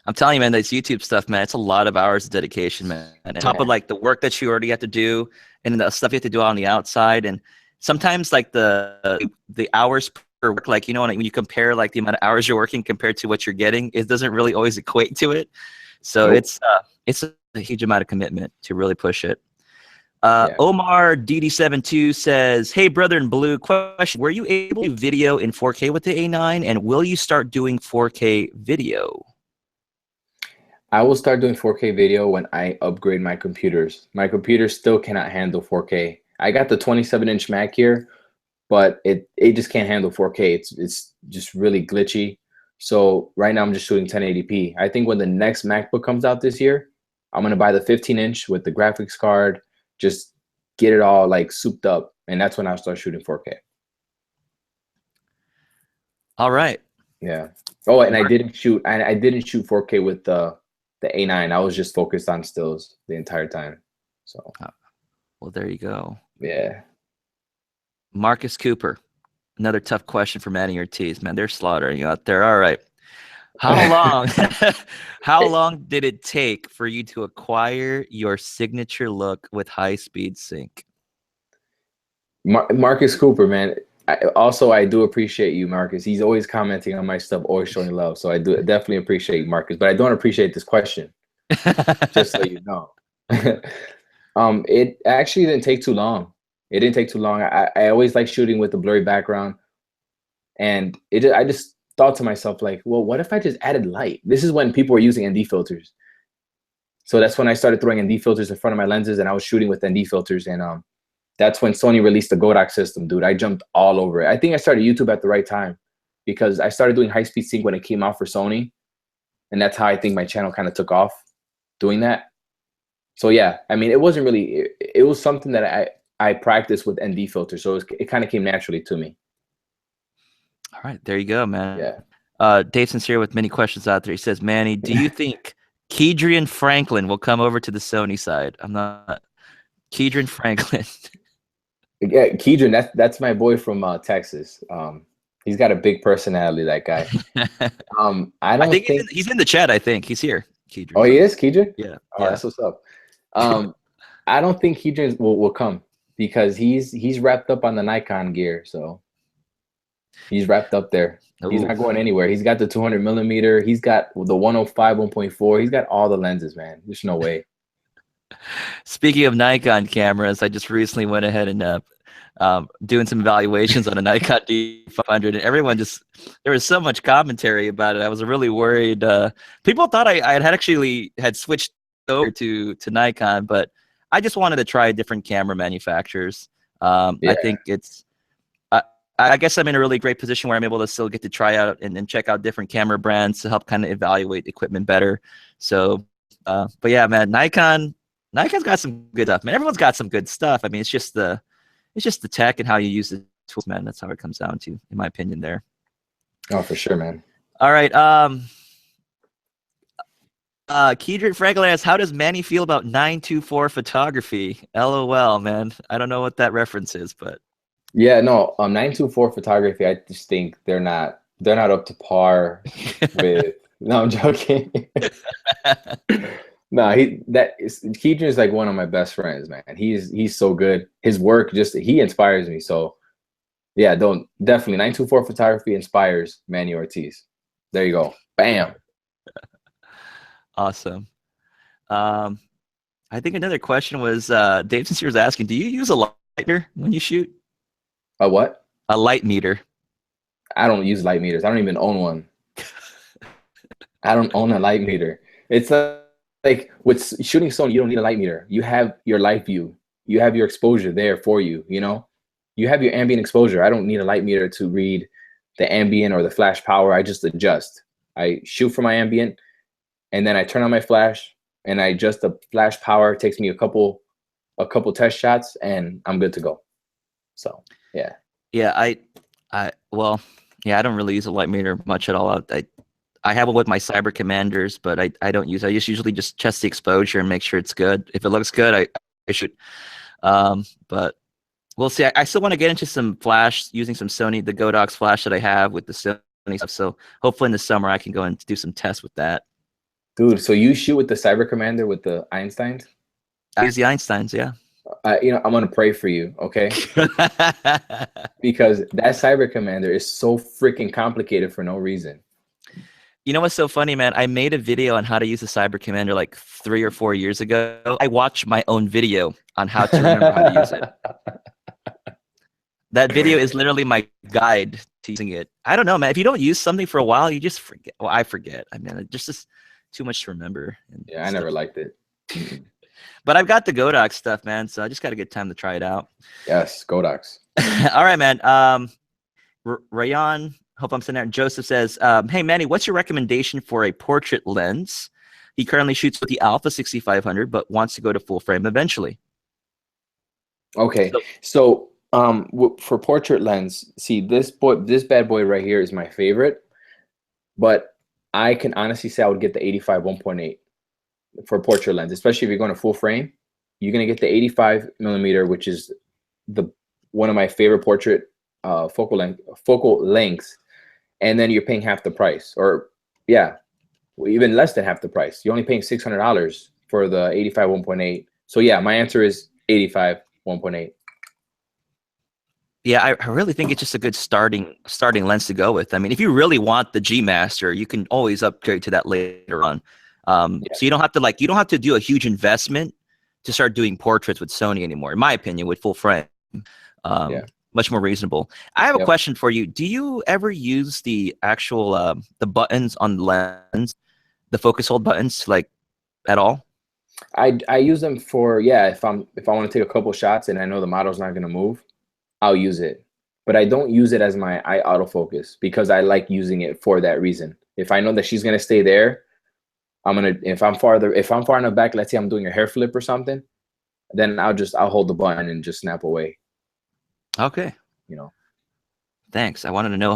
I'm telling you, man, this YouTube stuff, man, it's a lot of hours of dedication, man. And on top of like the work that you already have to do and the stuff you have to do on the outside. And sometimes like the hours per work, like, when you compare like the amount of hours you're working compared to what you're getting, it doesn't really always equate to it. So Nope. it's a huge amount of commitment to really push it. Omar DD72 says, hey, brother in blue, question. Were you able to video in 4K with the A9, and will you start doing 4K video? I will start doing 4K video when I upgrade my computers. My computer still cannot handle 4K. I got the 27-inch Mac here, but it just can't handle 4K. It's just really glitchy. So right now I'm just shooting 1080p. I think when the next MacBook comes out this year, I'm gonna buy the 15-inch with the graphics card, just get it all like souped up, and that's when I'll start shooting 4K. All right. Yeah. Oh, and I didn't shoot 4K with the A9. I was just focused on stills the entire time. So well, there you go. Yeah. Marcus Cooper, another tough question for Manny Ortiz. Man, they're slaughtering you out there. All right. How long did it take for you to acquire your signature look with high-speed sync? Marcus Cooper, man. I do appreciate you, Marcus. He's always commenting on my stuff, always showing love. So I do definitely appreciate you, Marcus, but I don't appreciate this question. Just so you know. It actually didn't take too long. It didn't take too long. I always like shooting with a blurry background, and I just thought to myself, like, well, what if I just added light? This is when people were using ND filters. So that's when I started throwing ND filters in front of my lenses, and I was shooting with ND filters. And that's when Sony released the Godox system, dude. I jumped all over it. I think I started YouTube at the right time because I started doing high-speed sync when it came out for Sony. And that's how I think my channel kind of took off doing that. So yeah, I mean, it wasn't really, it was something that I practiced with ND filters. So it kind of came naturally to me. All right, there you go, man. Yeah. Dave Sincere with many questions out there. He says, Manny, do you think Keydrian Franklin will come over to the Sony side? I'm not. Keydrian Franklin. Yeah, Keydrian, that's my boy from Texas. He's got a big personality, that guy. I think he's in the chat. I think he's here. Keydrian. Oh, he is Keydrian? Yeah. Oh, yeah. That's what's up. I don't think Keydrian will come because he's wrapped up on the Nikon gear. So he's wrapped up there. Ooh. He's not going anywhere. He's got the 200mm. He's got the 105, 1.4. He's got all the lenses, man. There's no way. Speaking of Nikon cameras, I just recently went ahead and doing some evaluations on a Nikon D500, and everyone there was so much commentary about it. I was really worried. People thought I had switched over to Nikon, but I just wanted to try different camera manufacturers. I think I guess I'm in a really great position where I'm able to still get to try out and check out different camera brands to help kind of evaluate equipment better. So, but yeah, man, Nikon's got some good stuff, man. Everyone's got some good stuff. I mean, it's just the tech and how you use the tools, man. That's how it comes down to, in my opinion, there. Oh, for sure, man. All right. Keydrian Franklin asks, how does Manny feel about 924 photography? LOL, man. I don't know what that reference is, but. Yeah, no, 924 photography, I just think they're not up to par with. No, I'm joking. No, Keegan is like one of my best friends, man. He's so good. His work he inspires me. So yeah, don't definitely 924 photography inspires Manny Ortiz. There you go. Bam. Awesome. I think another question was Dave Sincere was asking, do you use a light meter when you shoot? A what? A light meter. I don't use light meters. I don't even own one. I don't own a light meter. It's like with shooting Sony, you don't need a light meter. You have your light view. You have your exposure there for you, you know? You have your ambient exposure. I don't need a light meter to read the ambient or the flash power. I just adjust. I shoot for my ambient, and then I turn on my flash, and I adjust the flash power. It takes me a couple test shots, and I'm good to go. So, yeah. Yeah, well, yeah, I don't really use a light meter much at all. I have it with my Cyber Commanders, but I don't use it. I just usually just test the exposure and make sure it's good. If it looks good, I should. But we'll see. I still want to get into some flash using some Sony, the Godox flash that I have with the Sony stuff. So hopefully in the summer I can go and do some tests with that. Dude, so you shoot with the Cyber Commander with the Einsteins? I use the Einsteins, yeah. You know, I'm gonna pray for you, okay? Because that Cyber Commander is so freaking complicated for no reason. You know what's so funny, man? I made a video on how to use the Cyber Commander like 3 or 4 years ago. I watched my own video on how to remember how to use it. That video is literally my guide to using it. I don't know, man. If you don't use something for a while, you just forget. Well, I forget. I mean, it's just too much to remember. Yeah, I never liked it. But I've got the Godox stuff, man. So I just got to get time to try it out. Yes, Godox. All right, man. Rayan, hope I'm saying that. Joseph says, hey, Manny, what's your recommendation for a portrait lens? He currently shoots with the Alpha 6500, but wants to go to full frame eventually. Okay, so for portrait lens, see this bad boy right here is my favorite, but I can honestly say I would get the 85 1.8 for portrait lens, especially if you're going to full frame. You're gonna get the 85 millimeter, which is one of my favorite portrait focal lengths, and then you're paying half the price, or yeah, even less than half the price. You're only paying $600 for the 85 1.8. So yeah, my answer is 85 1.8. Yeah, I really think it's just a good starting lens to go with. I mean, if you really want the G Master, you can always upgrade to that later on. So you don't have to do a huge investment to start doing portraits with Sony anymore. In my opinion, with full frame, much more reasonable. I have a question for you. Do you ever use the actual the buttons on the lens, the focus hold buttons, like at all? I use them for if I want to take a couple shots and I know the model's not gonna move, I'll use it. But I don't use it as my eye autofocus because I like using it for that reason. If I know that she's gonna stay there, if I'm far enough back, let's say I'm doing a hair flip or something, then I'll hold the button and just snap away. Okay. You know. Thanks. I wanted to know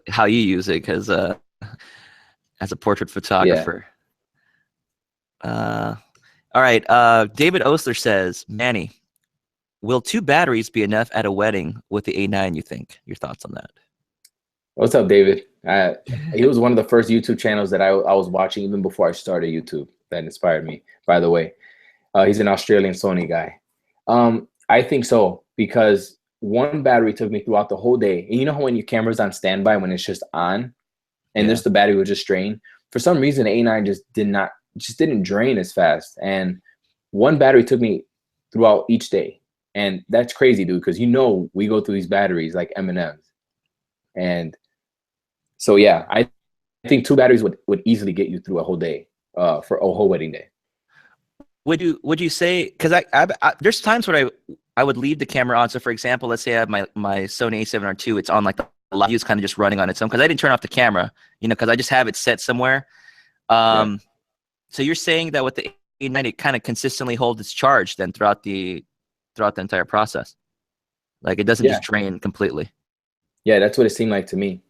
how you use it because as a portrait photographer. All right. David Osler says, Manny, will 2 batteries be enough at a wedding with the A9, you think? Your thoughts on that? What's up, David? He was one of the first YouTube channels that I was watching even before I started YouTube. That inspired me, by the way. He's an Australian Sony guy. I think so, because one battery took me throughout the whole day. And you know how when your camera's on standby, when it's just on, and just the battery would just drain? For some reason, the A9 just didn't drain as fast. And one battery took me throughout each day. And that's crazy, dude, because we go through these batteries like M&Ms. And so yeah, I think 2 batteries would easily get you through a whole day, for a whole wedding day. Would you say, because there's times where I would leave the camera on. So for example, let's say I have my Sony A7R II, it's on like the light view is kind of just running on its own because I didn't turn off the camera, because I just have it set somewhere. So you're saying that with the A9, it kind of consistently holds its charge then throughout the entire process, like it doesn't just drain completely. Yeah, that's what it seemed like to me.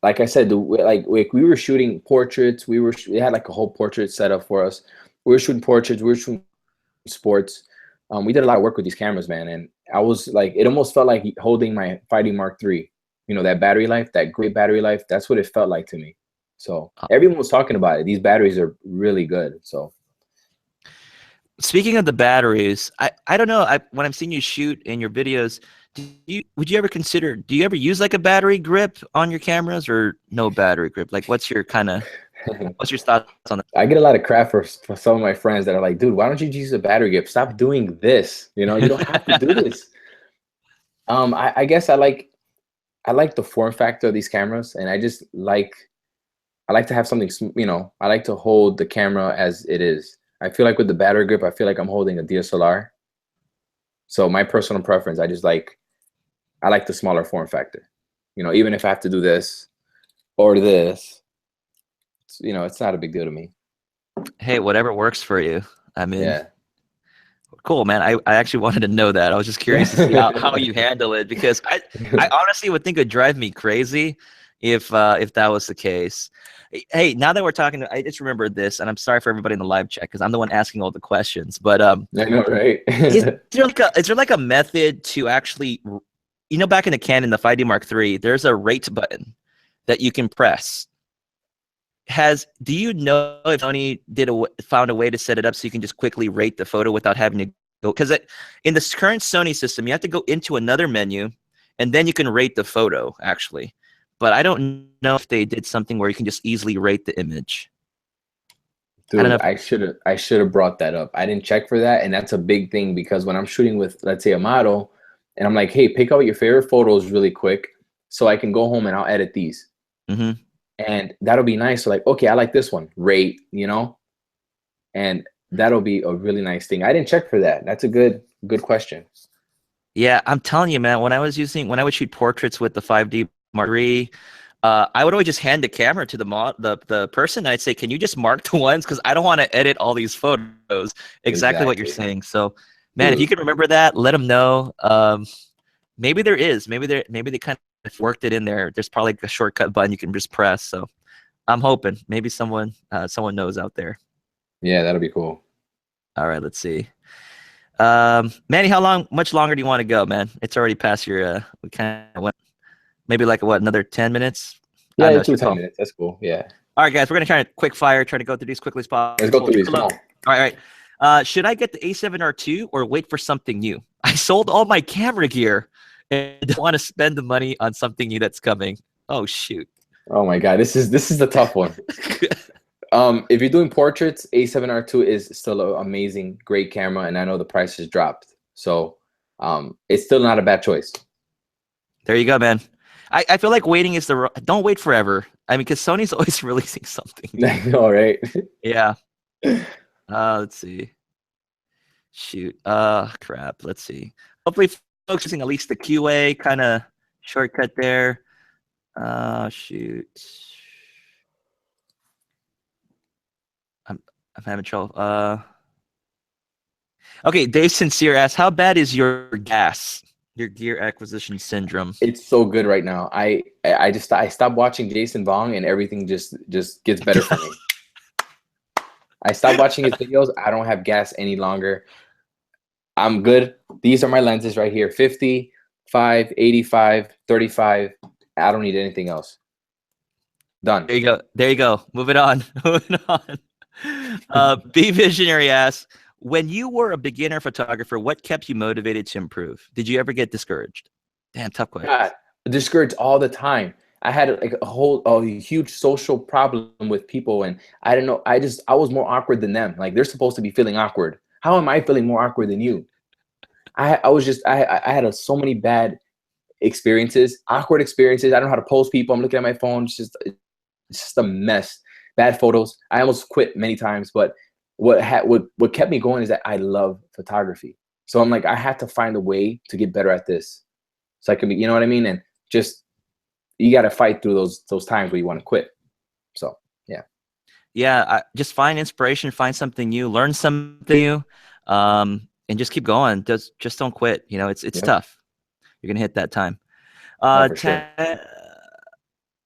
Like I said, we were shooting portraits. We had like a whole portrait setup for us. We were shooting portraits. We were shooting sports. We did a lot of work with these cameras, man. And I was like, it almost felt like holding my Fighting Mark III. That battery life, that great battery life. That's what it felt like to me. So everyone was talking about it. These batteries are really good. So Speaking of the batteries, I don't know. When I'm seeing you shoot in your videos, would you ever consider? Do you ever use like a battery grip on your cameras, or no battery grip? Like, what's your what's your thoughts on that? I get a lot of crap for some of my friends that are like, dude, why don't you use a battery grip? Stop doing this. You know, you don't have to do this. I guess I like the form factor of these cameras, and I like to have something, you know, I like to hold the camera as it is. I feel like with the battery grip, I feel like I'm holding a DSLR. So my personal preference, I like the smaller form factor. You know, even if I have to do this or this, you know, it's not a big deal to me. Hey, whatever works for you. I mean, Yeah. cool, man. I actually wanted to know that. I was just curious to see how you handle it, because I honestly would think it would drive me crazy if that was the case. Hey, now that we're talking, I just remembered this, and I'm sorry for everybody in the live chat because I'm the one asking all the questions. But I know, right? is there like a method to actually, you know, back in the Canon, the 5D Mark III, there's a rate button that you can press. Do you know if Sony found a way to set it up so you can just quickly rate the photo without having to go? Because in this current Sony system, you have to go into another menu, and then you can rate the photo, actually. But I don't know if they did something where you can just easily rate the image. Dude, I should have brought that up. I didn't check for that, and that's a big thing because when I'm shooting with, let's say, a model, and I'm like, hey, pick out your favorite photos really quick so I can go home and I'll edit these. Mm-hmm. And that'll be nice. So like, okay, I like this one. Rate, you know? And that'll be a really nice thing. I didn't check for that. That's a good question. Yeah, I'm telling you, man, when I would shoot portraits with the 5D Mark III, I would always just hand the camera to the person. And I'd say, can you just mark the ones? Because I don't want to edit all these photos. Exactly what you're saying. So, man, if you can remember that, let them know. Maybe there is. Maybe they kind of worked it in there. There's probably like a shortcut button you can just press. So I'm hoping maybe someone knows out there. Yeah, that'll be cool. All right, let's see. Manny, much longer do you want to go, man? It's already past your we kind of went maybe like another 10 minutes. Yeah, let's do 10 minutes. That's cool. Yeah. All right, guys, we're gonna try to quick fire, try to go through these quickly as possible. Let's go through these. All right. Should I get the A7R2 or wait for something new? I sold all my camera gear and don't want to spend the money on something new that's coming. Oh shoot. Oh my God, this is the tough one. If you're doing portraits, A7R2 is still an amazing, great camera, and I know the price has dropped. So it's still not a bad choice. There you go, man. I feel like waiting is don't wait forever. I mean, because Sony's always releasing something. I know, right? Yeah. Let's see. Shoot. Crap. Let's see. Hopefully folks using at least the QA kind of shortcut there. Shoot. I'm having trouble. Okay, Dave Sincere asks, how bad is your gear acquisition syndrome? It's so good right now. I stopped watching Jason Bong and everything just gets better for me. I stopped watching his videos. I don't have gas any longer. I'm good. These are my lenses right here. 50, 5, 85, 35. I don't need anything else. Done. There you go. Moving on. Moving on. B Visionary asks, when you were a beginner photographer, what kept you motivated to improve? Did you ever get discouraged? Damn, tough question. God, discouraged all the time. I had like a huge social problem with people, and I don't know. I was more awkward than them. Like they're supposed to be feeling awkward. How am I feeling more awkward than you? I had so many bad experiences, awkward experiences. I don't know how to pose people. I'm looking at my phone. It's just a mess. Bad photos. I almost quit many times, but what kept me going is that I love photography. So I'm like, I had to find a way to get better at this, so I can be, you know what I mean? And just you got to fight through those times where you want to quit. So yeah, just find inspiration, find something new, learn something new, and just keep going. Just don't quit. You know, it's tough. You're gonna hit that time. Sure.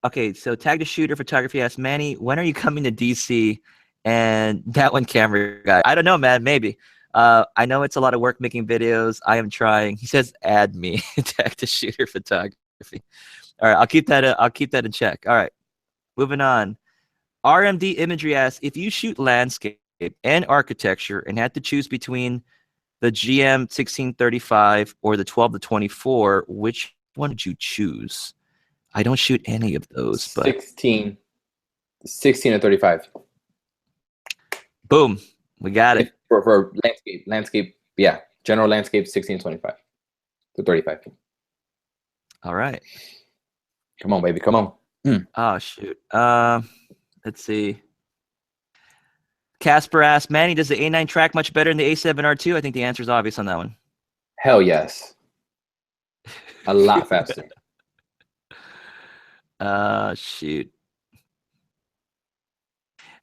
Okay, so Tag the Shooter Photography asks, Manny, when are you coming to DC? And that one camera guy, I don't know, man. Maybe. I know it's a lot of work making videos. I am trying. He says, add me. Tag the Shooter Photography. All right, I'll keep that in check. All right, moving on. RMD Imagery asks, if you shoot landscape, and architecture and had to choose between the GM 16-35 or the 12-24, which one would you choose? I don't shoot any of those, but 16 or 35. boom, we got it. For landscape, yeah, general landscape 16-25 to 35. All right. Come on, baby, come on. Oh shoot. Let's see. Casper asked, Manny, does the A9 track much better than the A7R2? I think the answer is obvious on that one. Hell yes. A lot faster. Shoot.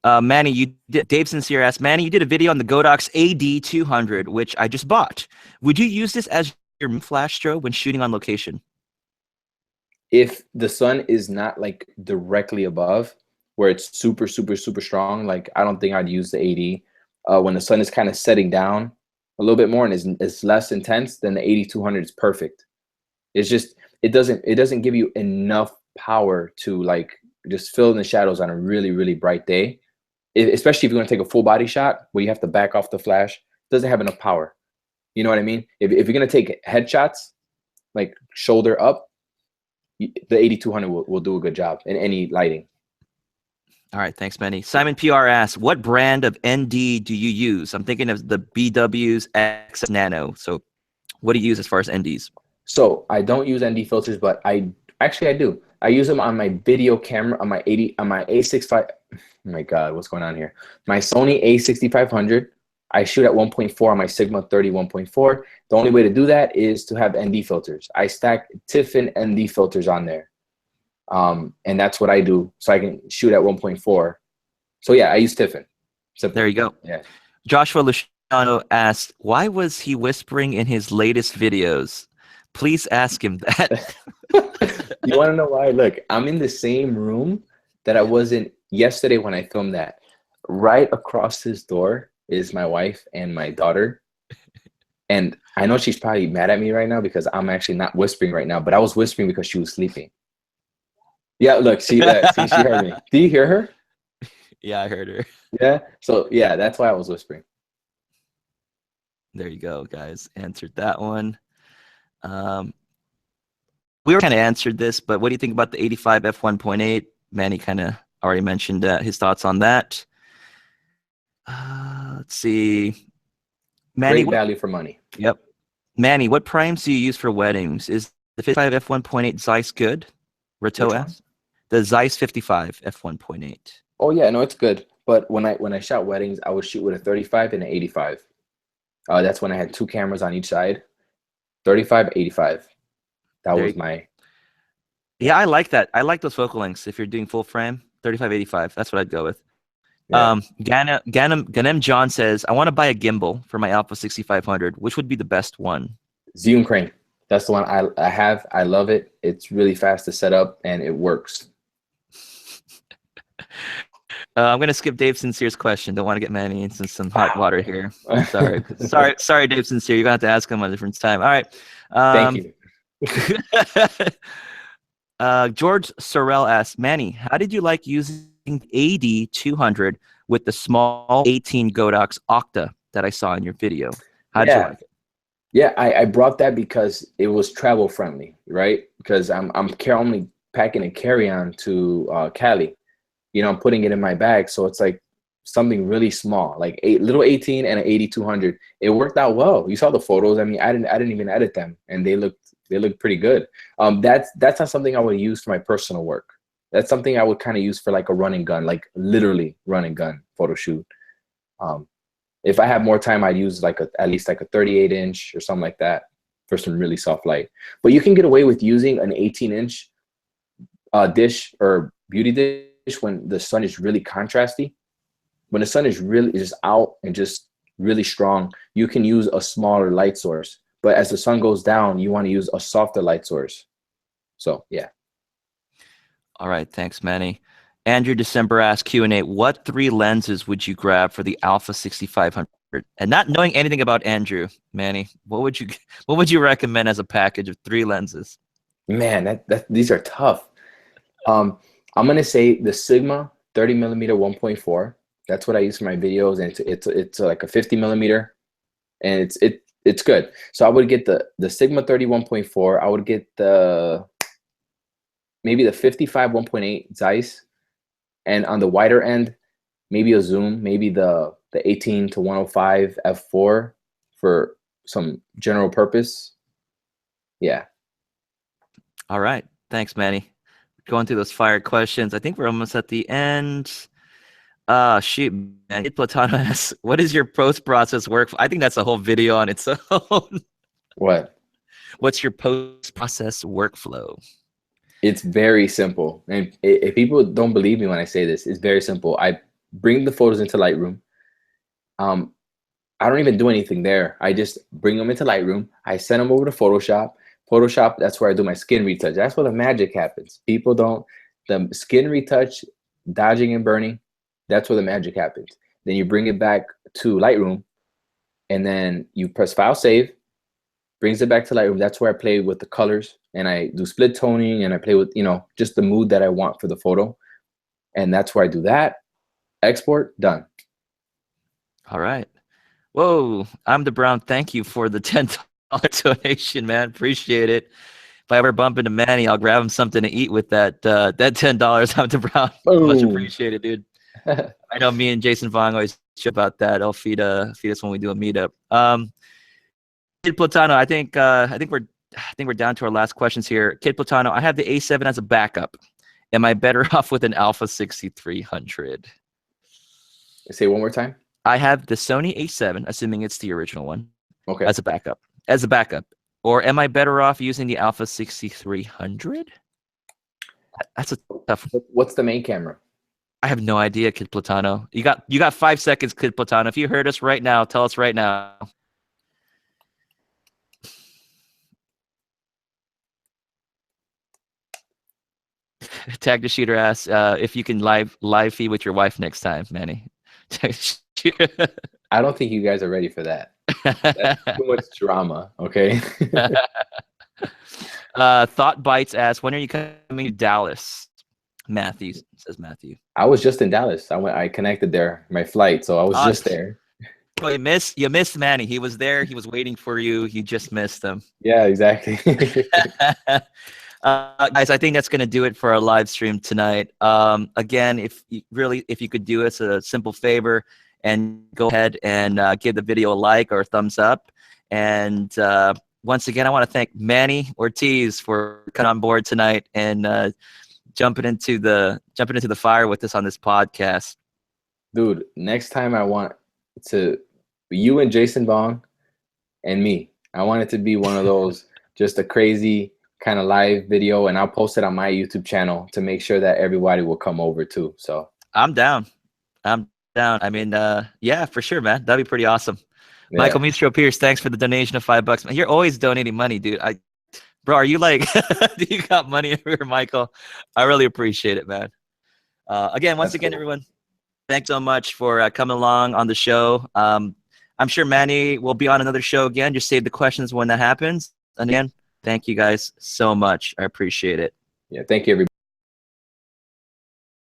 Manny, you did. Dave Sincere asked, Manny, you did a video on the Godox AD200, which I just bought. Would you use this as your flash strobe when shooting on location? If the sun is not like directly above, where it's super strong, like I don't think I'd use the AD. When the sun is kind of setting down a little bit more and is less intense, then the AD200 is perfect. It's just it doesn't give you enough power to like just fill in the shadows on a really bright day. Especially if you're gonna take a full body shot where you have to back off the flash, it doesn't have enough power. You know what I mean? If you're gonna take headshots, like shoulder up, the AD200 will do a good job in any lighting. All right, thanks, Manny. Simon PR asks, what brand of ND do you use? I'm thinking of the BW's X Nano. So what do you use as far as NDs? So I don't use ND filters, but I do. I use them on my video camera, on my A65. Oh my God, what's going on here? My Sony A6500. I shoot at 1.4 on my Sigma 30 1.4. The only way to do that is to have ND filters. I stack Tiffin ND filters on there. And that's what I do, so I can shoot at 1.4. So yeah, I use Tiffin. So there you go. Yeah. Joshua Luciano asked, why was he whispering in his latest videos? Please ask him that. You want to know why? Look, I'm in the same room that I was in yesterday when I filmed that. Right across this door is my wife and my daughter. And I know she's probably mad at me right now because I'm actually not whispering right now, but I was whispering because she was sleeping. Yeah, look, see, she heard me. Do you hear her? Yeah, I heard her. Yeah, so yeah, that's why I was whispering. There you go, guys. Answered that one. We kind of answered this, but what do you think about the 85 f1.8? Manny kind of already mentioned his thoughts on that. Let's see. Manny, great value for money. Yep. Manny, what primes do you use for weddings? Is the 55 f1.8 Zeiss good? Rato asks. The Zeiss 55 f1.8. Oh yeah, no, it's good. But when I shot weddings, I would shoot with a 35 and an 85. That's when I had two cameras on each side. 35, 85. That was my. Yeah, I like that. I like those focal lengths. If you're doing full frame, 35, 85. That's what I'd go with. Yeah. Ganem John says, I want to buy a gimbal for my Alpha 6500. Which would be the best one? Zoom Crane. That's the one I have. I love it. It's really fast to set up and it works. I'm going to skip Dave Sincere's question. Don't want to get Manny into some hot water here. Sorry, Dave Sincere. You're going to have to ask him at a different time. All right. Thank you. George Sorrell asks, Manny, how did you like using AD200 with the small 18 Godox Octa that I saw in your video? How did you like it? Yeah, I brought that because it was travel friendly, right? Because I'm only packing a carry-on to Cali. You know, I'm putting it in my bag, so it's like something really small, like a little 18 and an 8200. It worked out well. You saw the photos. I mean, I didn't even edit them, and they looked pretty good. That's not something I would use for my personal work. That's something I would kind of use for like a run and gun, like literally run and gun photo shoot. If I have more time, I'd use like at least like a 38-inch or something like that for some really soft light. But you can get away with using an 18-inch dish or beauty dish when the sun is really contrasty. When the sun is really just out and just really strong, you can use a smaller light source. But as the sun goes down, you want to use a softer light source. So yeah. All right, thanks, Manny. Andrew December asked Q&A, what 3 lenses would you grab for the Alpha 6500? And not knowing anything about Andrew, Manny, what would you recommend as a package of 3 lenses? Man, these are tough. I'm gonna say the Sigma 30mm 1.4 That's what I use for my videos, and it's like a 50mm, and it's good. So I would get the Sigma 31.4. I would get maybe the 55 1.8 Zeiss, and on the wider end, maybe a zoom, maybe the 18 to 105 f4 for some general purpose. Yeah. All right. Thanks, Manny. Going through those fire questions. I think we're almost at the end. Shoot, man. Platano asks, what is your post process work? I think that's a whole video on its own. What? What's your post process workflow? It's very simple. And if people don't believe me when I say this, it's very simple. I bring the photos into Lightroom. I don't even do anything there. I just bring them into Lightroom. I send them over to Photoshop. Photoshop, that's where I do my skin retouch. That's where the magic happens. People don't, the skin retouch, dodging and burning, that's where the magic happens. Then you bring it back to Lightroom, and then you press File Save, brings it back to Lightroom. That's where I play with the colors, and I do split toning, and I play with, just the mood that I want for the photo. And that's where I do that. Export, done. All right. Whoa, I'm the Brown. Thank you for the $10 donation, man. Appreciate it. If I ever bump into Manny, I'll grab him something to eat with that $10. I'm the Brown. Boom. Much appreciated, dude. I know me and Jason Vong always joke about that. I'll feed us when we do a meetup. Kid Platano, I think we're down to our last questions here. Kid Platano, I have the A7 as a backup. Am I better off with an Alpha 6300? Say one more time. I have the Sony A7, assuming it's the original one, okay, as a backup. As a backup. Or am I better off using the Alpha 6300? That's a tough one. What's the main camera? I have no idea, Kid Platano. You got 5 seconds, Kid Platano. If you heard us right now, tell us right now. Tag the Shooter asks if you can live feed with your wife next time, Manny. I don't think you guys are ready for that. That's too much drama, okay? Thought Bites asks, when are you coming to Dallas? Matthew says Matthew. I was just in Dallas. I connected there, my flight, so I was just there. Oh, you missed Manny. He was there. He was waiting for you. You just missed him. Yeah, exactly. Guys, I think that's going to do it for our live stream tonight. Again, if you could do us a simple favor and go ahead and give the video a like or a thumbs up. And once again, I want to thank Manny Ortiz for coming on board tonight and jumping into the fire with us on this podcast. Dude, next time I want you and Jason Vong and me. I want it to be one of those just a crazy kind of live video, and I'll post it on my YouTube channel to make sure that everybody will come over too. So I'm down. I mean, yeah, for sure, man. That'd be pretty awesome. Yeah. Michael Mistro Pierce, thanks for the donation of $5. Man, you're always donating money, dude. Bro, are you like, do you got money over here, Michael? I really appreciate it, man. Again, once again, everyone, thanks so much for coming along on the show. I'm sure Manny will be on another show again. Just save the questions when that happens. And again, thank you guys so much. I appreciate it. Yeah, thank you, everybody.